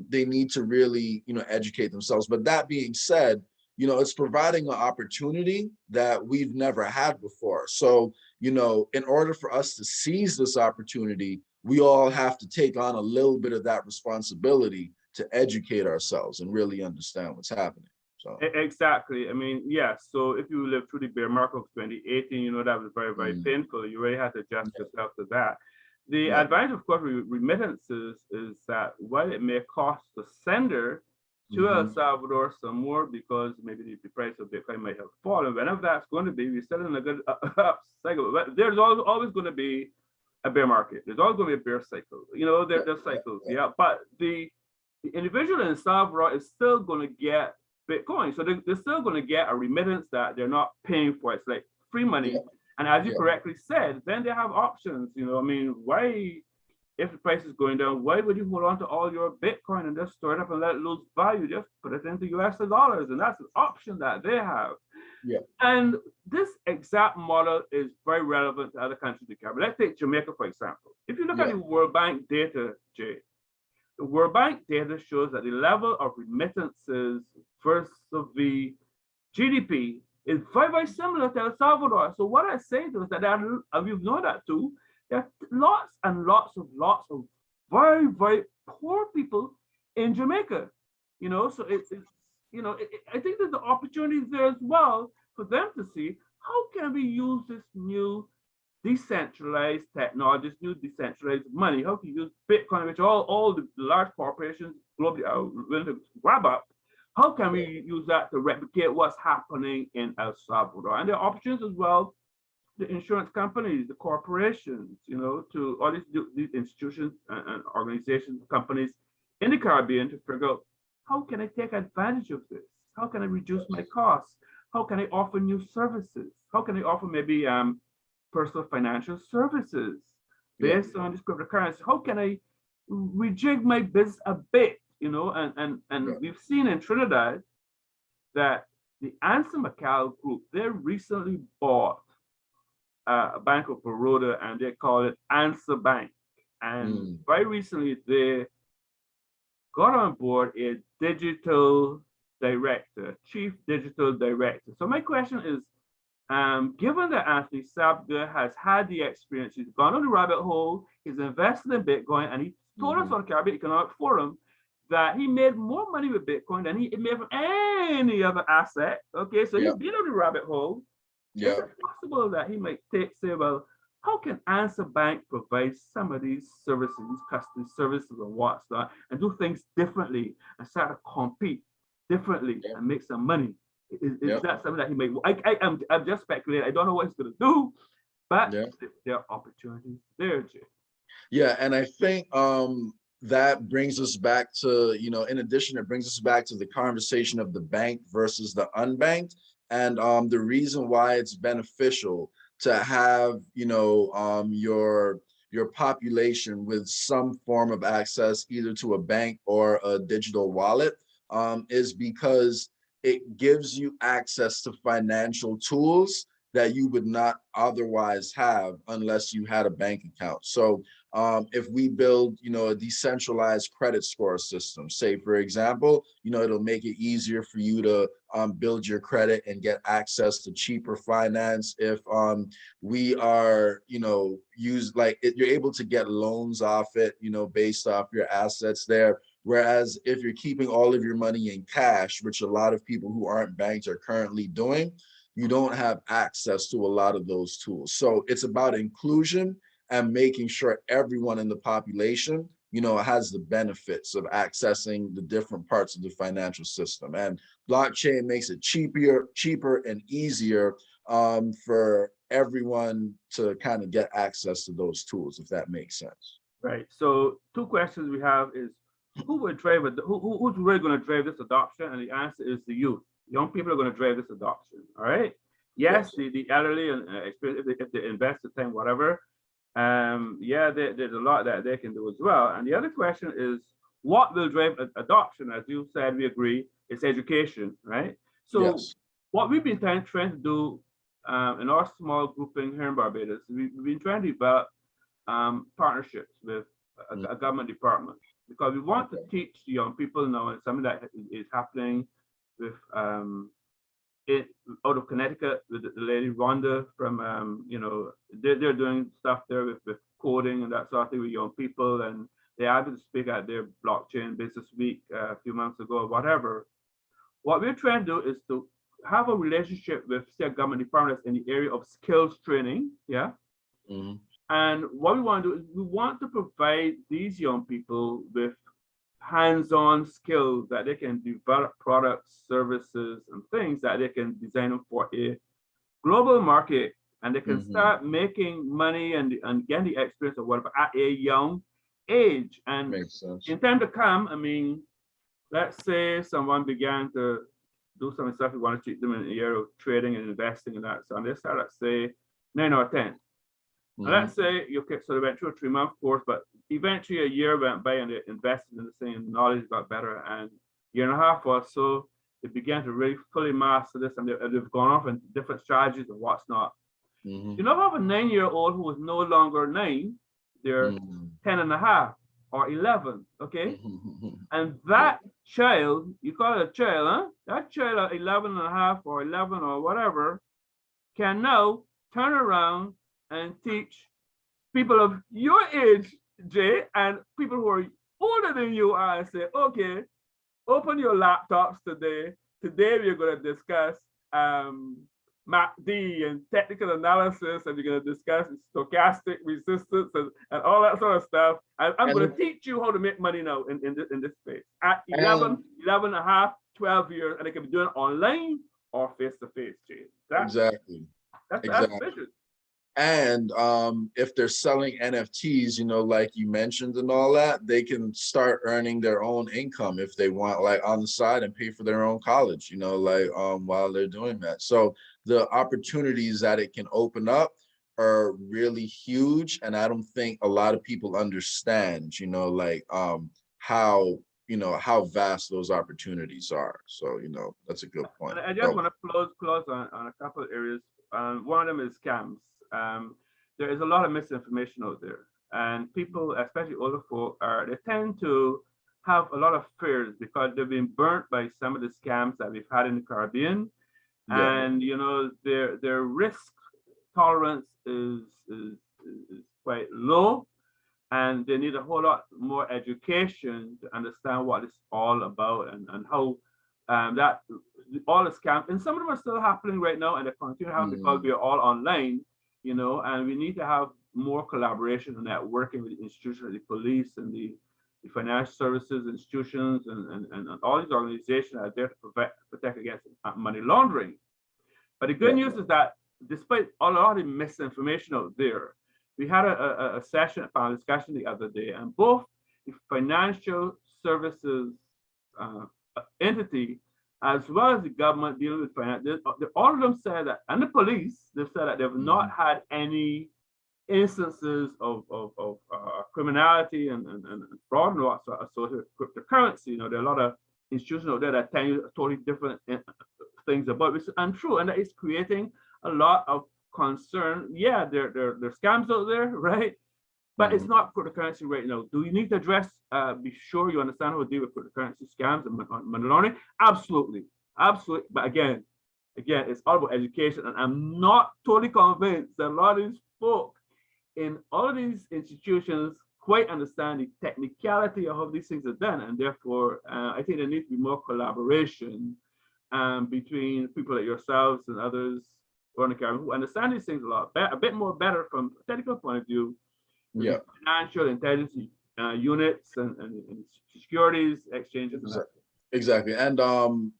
they need to really, educate themselves. But that being said, it's providing an opportunity that we've never had before. So, in order for us to seize this opportunity, we all have to take on a little bit of that responsibility to educate ourselves and really understand what's happening. So Exactly. I mean, yes. So if you lived through the bear market of 2018, that was very, very painful. You really had to adjust yourself to that. The advantage, of course, with remittances is that while it may cost the sender to El Salvador some more because maybe the price of Bitcoin might have fallen, whenever that's going to be, we're still in a good up cycle. But there's always going to be a bear market. There's always going to be a bear cycle. There's cycles. Yeah. But the individual in El Salvador is still going to get Bitcoin. So they're still going to get a remittance that they're not paying for. It's like free money. Yeah. And as you correctly said, then they have options. Why, if the price is going down, why would you hold on to all your Bitcoin and just store it up and let it lose value? Just put it into US dollars. And that's an option that they have. Yeah. And this exact model is very relevant to other countries in the Caribbean. Let's take Jamaica, for example. If you look at the World Bank data, Jay, the World Bank data shows that the level of remittances versus the GDP is very, very similar to El Salvador. So what I say to is that we've known that too. There are lots and lots of very, very poor people in Jamaica. So I think there's the opportunities there as well for them to see how can we use this new decentralized technologies, new decentralized money. How can you use Bitcoin, which all the large corporations globally are willing to grab up? How can we use that to replicate what's happening in El Salvador? And there are options as well, the insurance companies, the corporations, to all these institutions and organizations, companies in the Caribbean to figure out how can I take advantage of this? How can I reduce my costs? How can I offer new services? How can I offer maybe personal financial services based on this cryptocurrency? How can I rejig my business a bit? And we've seen in Trinidad that the Ansa Macau group, they recently bought Bank of Baroda, and they call it Answer Bank. And very recently, they got on board a digital director, chief digital director. So my question is, given that Anthony Sabga has had the experience, he's gone on the rabbit hole, he's invested in Bitcoin, and he told us on the Caribbean Economic Forum that he made more money with Bitcoin than he made from any other asset. Okay, so he's been on the rabbit hole. Is it possible that he might say, well, how can Answer Bank provide some of these services, these custody services and what's that, and do things differently and start to compete differently and make some money? Is that something that he may? I'm just speculating. I don't know what he's going to do, but there are opportunities there, Jay. Yeah, and I think that brings us back to, in addition, it brings us back to the conversation of the bank versus the unbanked, and the reason why it's beneficial to have, your population with some form of access either to a bank or a digital wallet is because it gives you access to financial tools that you would not otherwise have unless you had a bank account. So if we build, a decentralized credit score system, say, for example, it'll make it easier for you to build your credit and get access to cheaper finance. If we are, you're able to get loans off it, based off your assets there. Whereas if you're keeping all of your money in cash, which a lot of people who aren't banked are currently doing, you don't have access to a lot of those tools. So it's about inclusion and making sure everyone in the population, has the benefits of accessing the different parts of the financial system. And blockchain makes it cheaper and easier for everyone to kind of get access to those tools, if that makes sense. Right. So two questions we have is, who's really going to drive this adoption? And the answer is the youth. Young people are going to drive this adoption. All right. Yes. The elderly and if they invest the time, whatever. There's a lot that they can do as well. And the other question is, what will drive adoption? As you said, we agree, it's education, right? So what we've been trying to do in our small grouping here in Barbados, we've been trying to develop partnerships with a government department, because we want to teach young people now, and something that is happening with out of Connecticut with the lady Rhonda from, they're doing stuff there with coding and that sort of thing with young people, and they had to speak at their blockchain business week a few months ago or whatever. What we're trying to do is to have a relationship with state government departments in the area of skills training, And what we want to do is we want to provide these young people with hands-on skills that they can develop products, services, and things that they can design them for a global market, and they can start making money and getting the experience of whatever at a young age. And in time to come, I mean, let's say someone began to do some stuff, we want to teach them in the area of trading and investing and that. So and they start at say 9 or 10. And let's say your kids sort of went through a 3-month course, but eventually a year went by and they invested in the same, knowledge got better, and year and a half or so, they began to really fully master this, and they've gone off in different strategies and what's not. You know, have a 9-year-old who is no longer 9, they're 10 and a half or 11, okay? And that child, you call it a child, huh? That child at 11 and a half or 11 or whatever can now turn around and teach people of your age, Jay, and people who are older than you are, and say, okay, open your laptops today. Today we're going to discuss MACD and technical analysis, and we're going to discuss stochastic resistance and all that sort of stuff. And I'm going to teach you how to make money now in this space. At 11 and a half, 12 years, and they can be doing it online or face-to-face, Jay. That's vision. And if they're selling NFTs, like you mentioned and all that, they can start earning their own income if they want, like on the side, and pay for their own college, while they're doing that. So the opportunities that it can open up are really huge. And I don't think a lot of people understand, how vast those opportunities are. So, that's a good point. I just want to close on a couple of areas. One of them is scams. there is a lot of misinformation out there, and people, especially older folk, they tend to have a lot of fears because they've been burnt by some of the scams that we've had in the Caribbean, Yeah. and their risk tolerance is quite low, and they need a whole lot more education to understand what it's all about, and how that all the scams, and some of them are still happening right now, and they continue to happen because we are all online, and we need to have more collaboration and networking with the institutions, the police and the financial services institutions, and all these organizations are there to protect against money laundering. But the good news is that despite a lot of the misinformation out there, we had a session, a panel discussion the other day, and both the financial services entity as well as the government dealing with finance, all of them said that, and the police, they've said that they've not had any instances of criminality and fraud and what's associated with cryptocurrency. There are a lot of institutions out there that tell you totally different things about, which is untrue, and that is creating a lot of concern. Yeah, there are scams out there, right? But it's not cryptocurrency right now. Do you need to address, be sure you understand how to deal with cryptocurrency scams and money laundering? Absolutely. Absolutely. But again, it's all about education. And I'm not totally convinced that a lot of these folk in all of these institutions quite understand the technicality of how these things are done. And therefore, I think there needs to be more collaboration between people like yourselves and others who understand these things a bit more better from a technical point of view. Yeah. Financial intelligence units and securities exchanges. Exactly. And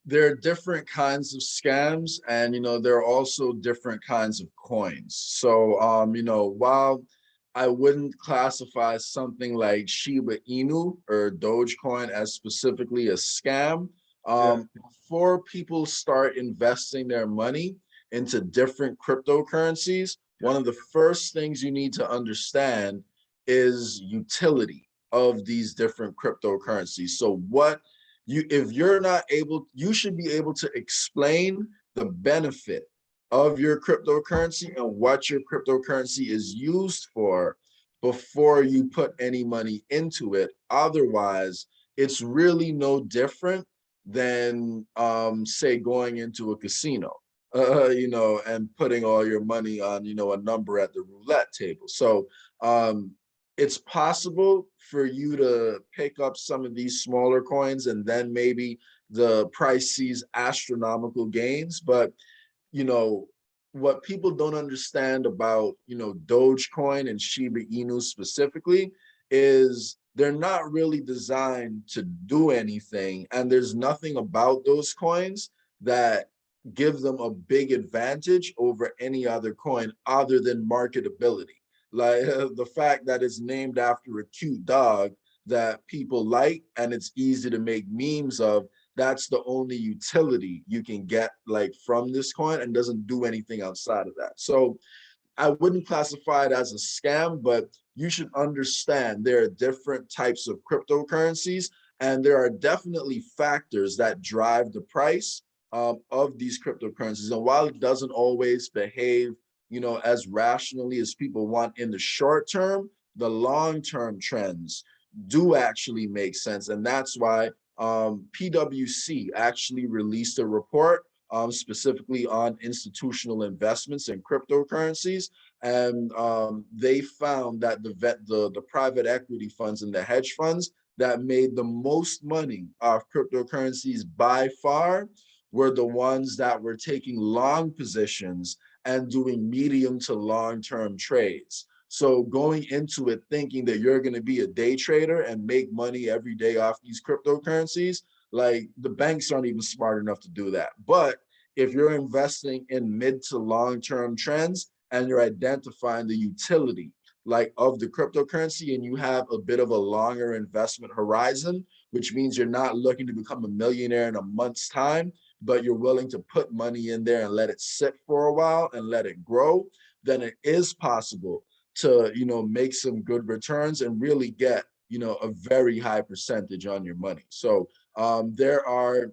there are different kinds of scams, and there are also different kinds of coins. So while I wouldn't classify something like Shiba Inu or Dogecoin as specifically a scam, before people start investing their money into different cryptocurrencies, one of the first things you need to understand is utility of these different cryptocurrencies. So if you're not able, you should be able to explain the benefit of your cryptocurrency and what your cryptocurrency is used for before you put any money into it. Otherwise, it's really no different than say going into a casino. And putting all your money on, a number at the roulette table. So it's possible for you to pick up some of these smaller coins and then maybe the price sees astronomical gains. But, what people don't understand about, Dogecoin and Shiba Inu specifically is they're not really designed to do anything. And there's nothing about those coins that give them a big advantage over any other coin other than marketability. Like the fact that it's named after a cute dog that people like and it's easy to make memes of, that's the only utility you can get from this coin, and doesn't do anything outside of that. So I wouldn't classify it as a scam, but you should understand there are different types of cryptocurrencies, and there are definitely factors that drive the price of these cryptocurrencies. And while it doesn't always behave, as rationally as people want in the short term, the long-term trends do actually make sense. And that's why PwC actually released a report specifically on institutional investments in cryptocurrencies. And they found that the private equity funds and the hedge funds that made the most money off cryptocurrencies by far were the ones that were taking long positions and doing medium to long-term trades. So going into it thinking that you're going to be a day trader and make money every day off these cryptocurrencies, the banks aren't even smart enough to do that. But if you're investing in mid to long-term trends and you're identifying the utility of the cryptocurrency, and you have a bit of a longer investment horizon, which means you're not looking to become a millionaire in a month's time, but you're willing to put money in there and let it sit for a while and let it grow, then it is possible to, make some good returns and really get, a very high percentage on your money. So there are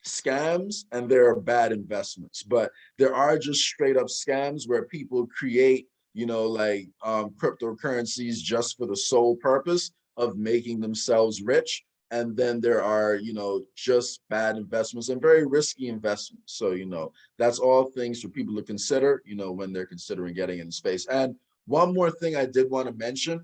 scams and there are bad investments, but there are just straight up scams where people create, like cryptocurrencies just for the sole purpose of making themselves rich. And then there are, just bad investments and very risky investments. So, that's all things for people to consider, when they're considering getting in space. And one more thing I did want to mention,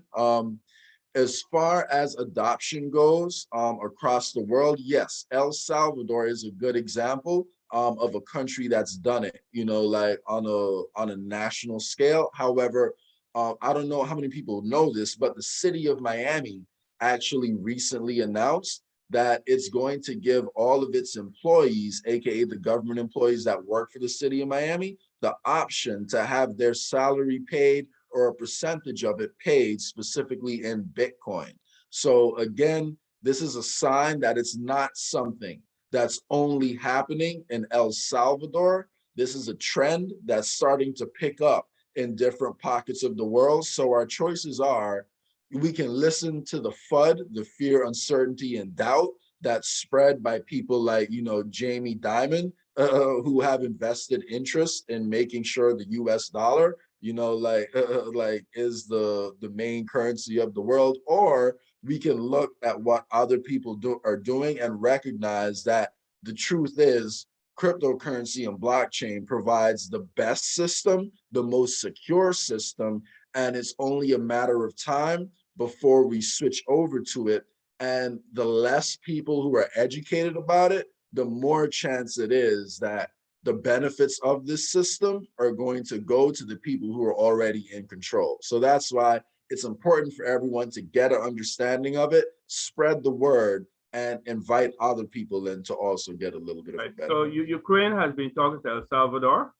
as far as adoption goes across the world, yes, El Salvador is a good example of a country that's done it, like on a national scale. However, I don't know how many people know this, but the city of Miami actually recently announced that it's going to give all of its employees, aka the government employees that work for the city of Miami, the option to have their salary paid or a percentage of it paid specifically in Bitcoin. So again, this is a sign that it's not something that's only happening in El Salvador. This is a trend that's starting to pick up in different pockets of the world. So our choices are, we can listen to the FUD, the fear, uncertainty, and doubt that's spread by people like, Jamie Dimon, who have invested interest in making sure the US dollar like is the main currency of the world. Or we can look at what other people are doing and recognize that the truth is cryptocurrency and blockchain provides the best system, the most secure system, and it's only a matter of time before we switch over to it. And the less people who are educated about it, the more chance it is that the benefits of this system are going to go to the people who are already in control. So that's why it's important for everyone to get an understanding of it, spread the word, and invite other people in to also get a little bit of a benefit. So Ukraine has been talking to El Salvador.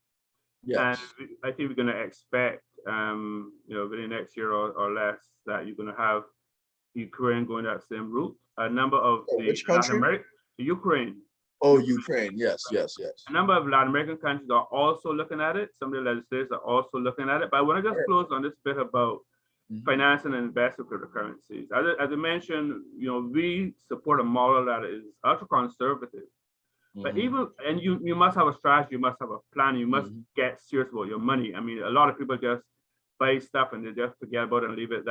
Yes. And I think we're going to expect, within next year or less, that you're going to have Ukraine going that same route. A number of which country? Ukraine. Oh, Ukraine. Yes. A number of Latin American countries are also looking at it. Some of the legislators are also looking at it. But I want to just close on this bit about financing and investing cryptocurrencies. As I mentioned, we support a model that is ultra conservative. But you must have a strategy, you must have a plan, you must get serious about your money. I mean, a lot of people just buy stuff and they just forget about it and leave it.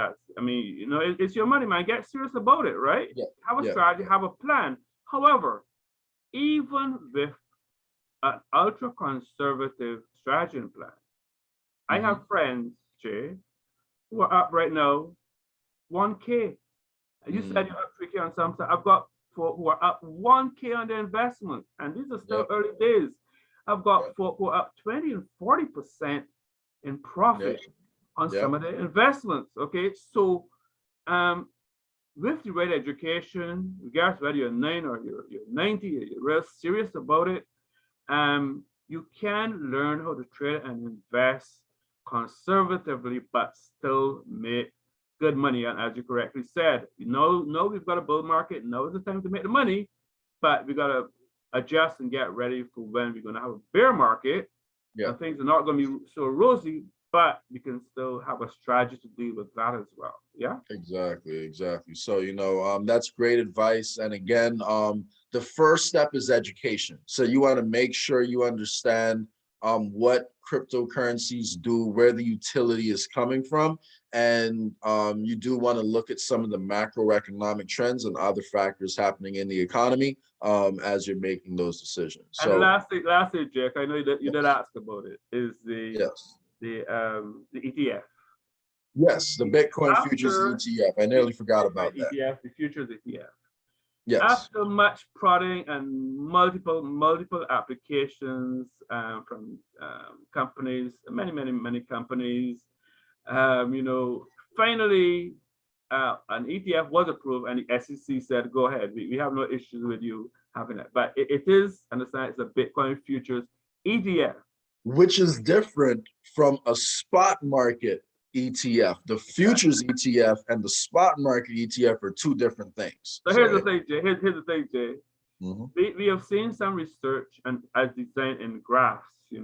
It's your money, man. Get serious about it, right? Yeah. Have a strategy, have a plan. However, even with an ultra conservative strategy and plan, I have friends, Jay, who are up right now 1K. You said you're up 3K on some stuff. I've got folk who are up 1K on their investment, and these are still early days. I've got folk who are up 20 and 40% in profit on some of their investments. Okay, so with the right education, regardless whether you're 9 or you're 90, you're real serious about it, you can learn how to trade and invest conservatively, but still make good money. And as you correctly said, we've got a bull market. Now is the time to make the money, but we got to adjust and get ready for when we're going to have a bear market. And things are not going to be so rosy, but we can still have a strategy to deal with that as well. Yeah, exactly. So that's great advice. And again, the first step is education. So you want to make sure you understand what cryptocurrencies do, where the utility is coming from, and you do want to look at some of the macroeconomic trends and other factors happening in the economy as you're making those decisions. And so, lastly, Jack, I know you did ask about it. Is the ETF? Yes, the Bitcoin futures ETF. I nearly forgot about that. ETF, the futures ETF. Yes. After much prodding and multiple applications from companies, many companies, finally an ETF was approved, and the SEC said, "Go ahead. We have no issues with you having that." But it is, understand, it's a Bitcoin futures ETF, which is different from a spot market ETF. The futures ETF and the spot market ETF are two different things. So here's the thing, Jay. Here's the thing, Jay. We have seen some research and as designed in graphs. You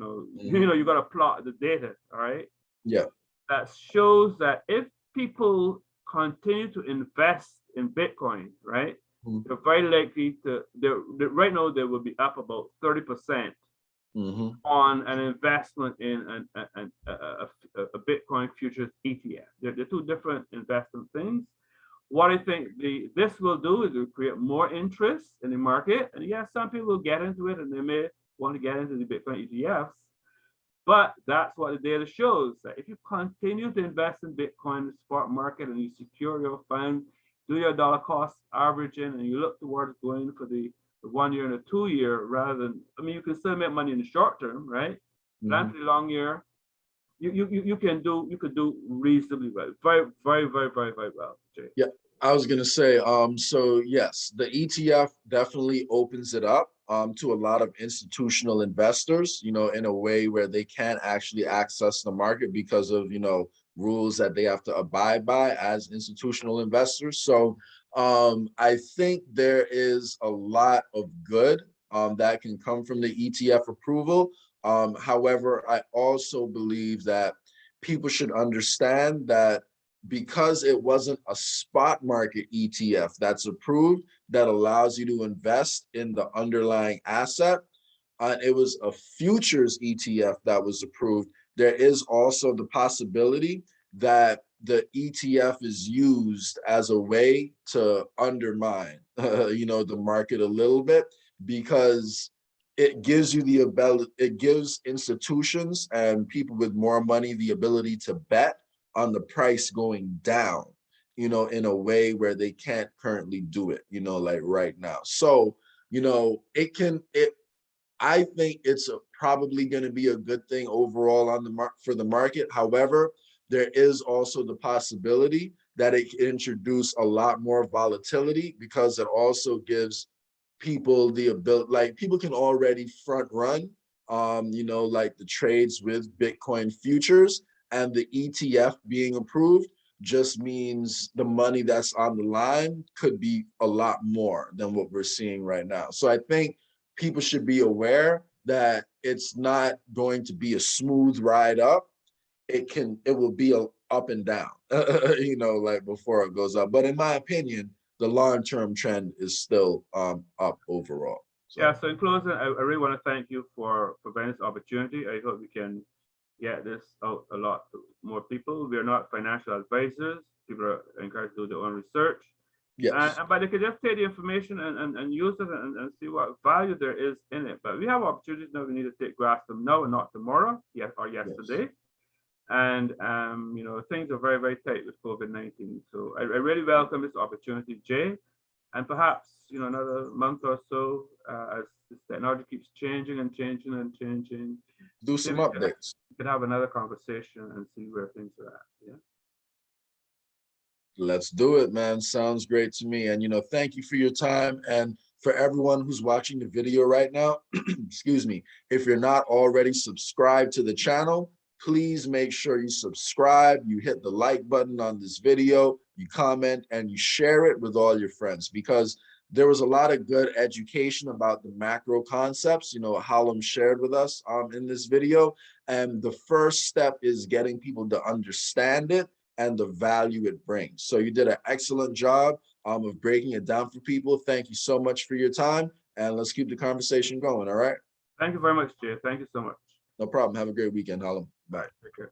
got to plot the data, all right? Yeah. That shows that if people continue to invest in Bitcoin, right, they're very likely to, right now they will be up about 30% on an investment in a Bitcoin futures ETF. They're two different investment things. What I think this will do is it will create more interest in the market. And yes, some people will get into it and they may want to get into the Bitcoin ETFs. But that's what the data shows, that if you continue to invest in Bitcoin in the spot market and you secure your funds, do your dollar cost averaging, and you look towards going for the 1 year and a 2 year rather than, I mean, you can still make money in the short term, right? Plan for the long year. You could do reasonably well, very well, Jay. Yeah, I was gonna say, so yes, the ETF definitely opens it up to a lot of institutional investors, in a way where they can't actually access the market because of, rules that they have to abide by as institutional investors. So I think there is a lot of good that can come from the ETF approval. However, I also believe that people should understand that because it wasn't a spot market ETF that's approved that allows you to invest in the underlying asset, it was a futures ETF that was approved. There is also the possibility that the ETF is used as a way to undermine, the market a little bit, because it gives you the ability, it gives institutions and people with more money the ability to bet on the price going down, in a way where they can't currently do it, like right now. So, I think it's probably going to be a good thing overall on for the market. However, there is also the possibility that it can introduce a lot more volatility because it also gives people the ability, like people can already front run, like the trades with Bitcoin futures, and the ETF being approved just means the money that's on the line could be a lot more than what we're seeing right now. So I think people should be aware that it's not going to be a smooth ride up. It will be a up and down, like before it goes up. But in my opinion, the long-term trend is still up overall. So. Yeah, so in closing, I really want to thank you for providing this opportunity. I hope we can get this out a lot to more people. We are not financial advisors. People are encouraged to do their own research. Yes. But they could just take the information and use it and see what value there is in it. But we have opportunities now. We need to grasp them now and not tomorrow, or yesterday. Yes. And things are very, very tight with COVID-19. So I really welcome this opportunity, Jay. And perhaps another month or so, as this technology keeps changing and changing and changing, do some updates. We could have another conversation and see where things are at. Yeah. Let's do it, man. Sounds great to me. And thank you for your time. And for everyone who's watching the video right now, excuse me, if you're not already subscribed to the channel, please make sure you subscribe, you hit the like button on this video, you comment, and you share it with all your friends, because there was a lot of good education about the macro concepts, Hallam shared with us in this video. And the first step is getting people to understand it and the value it brings. So you did an excellent job of breaking it down for people. Thank you so much for your time. And let's keep the conversation going, all right? Thank you very much, Jay. Thank you so much. No problem. Have a great weekend, Hallam. Bye. Take care.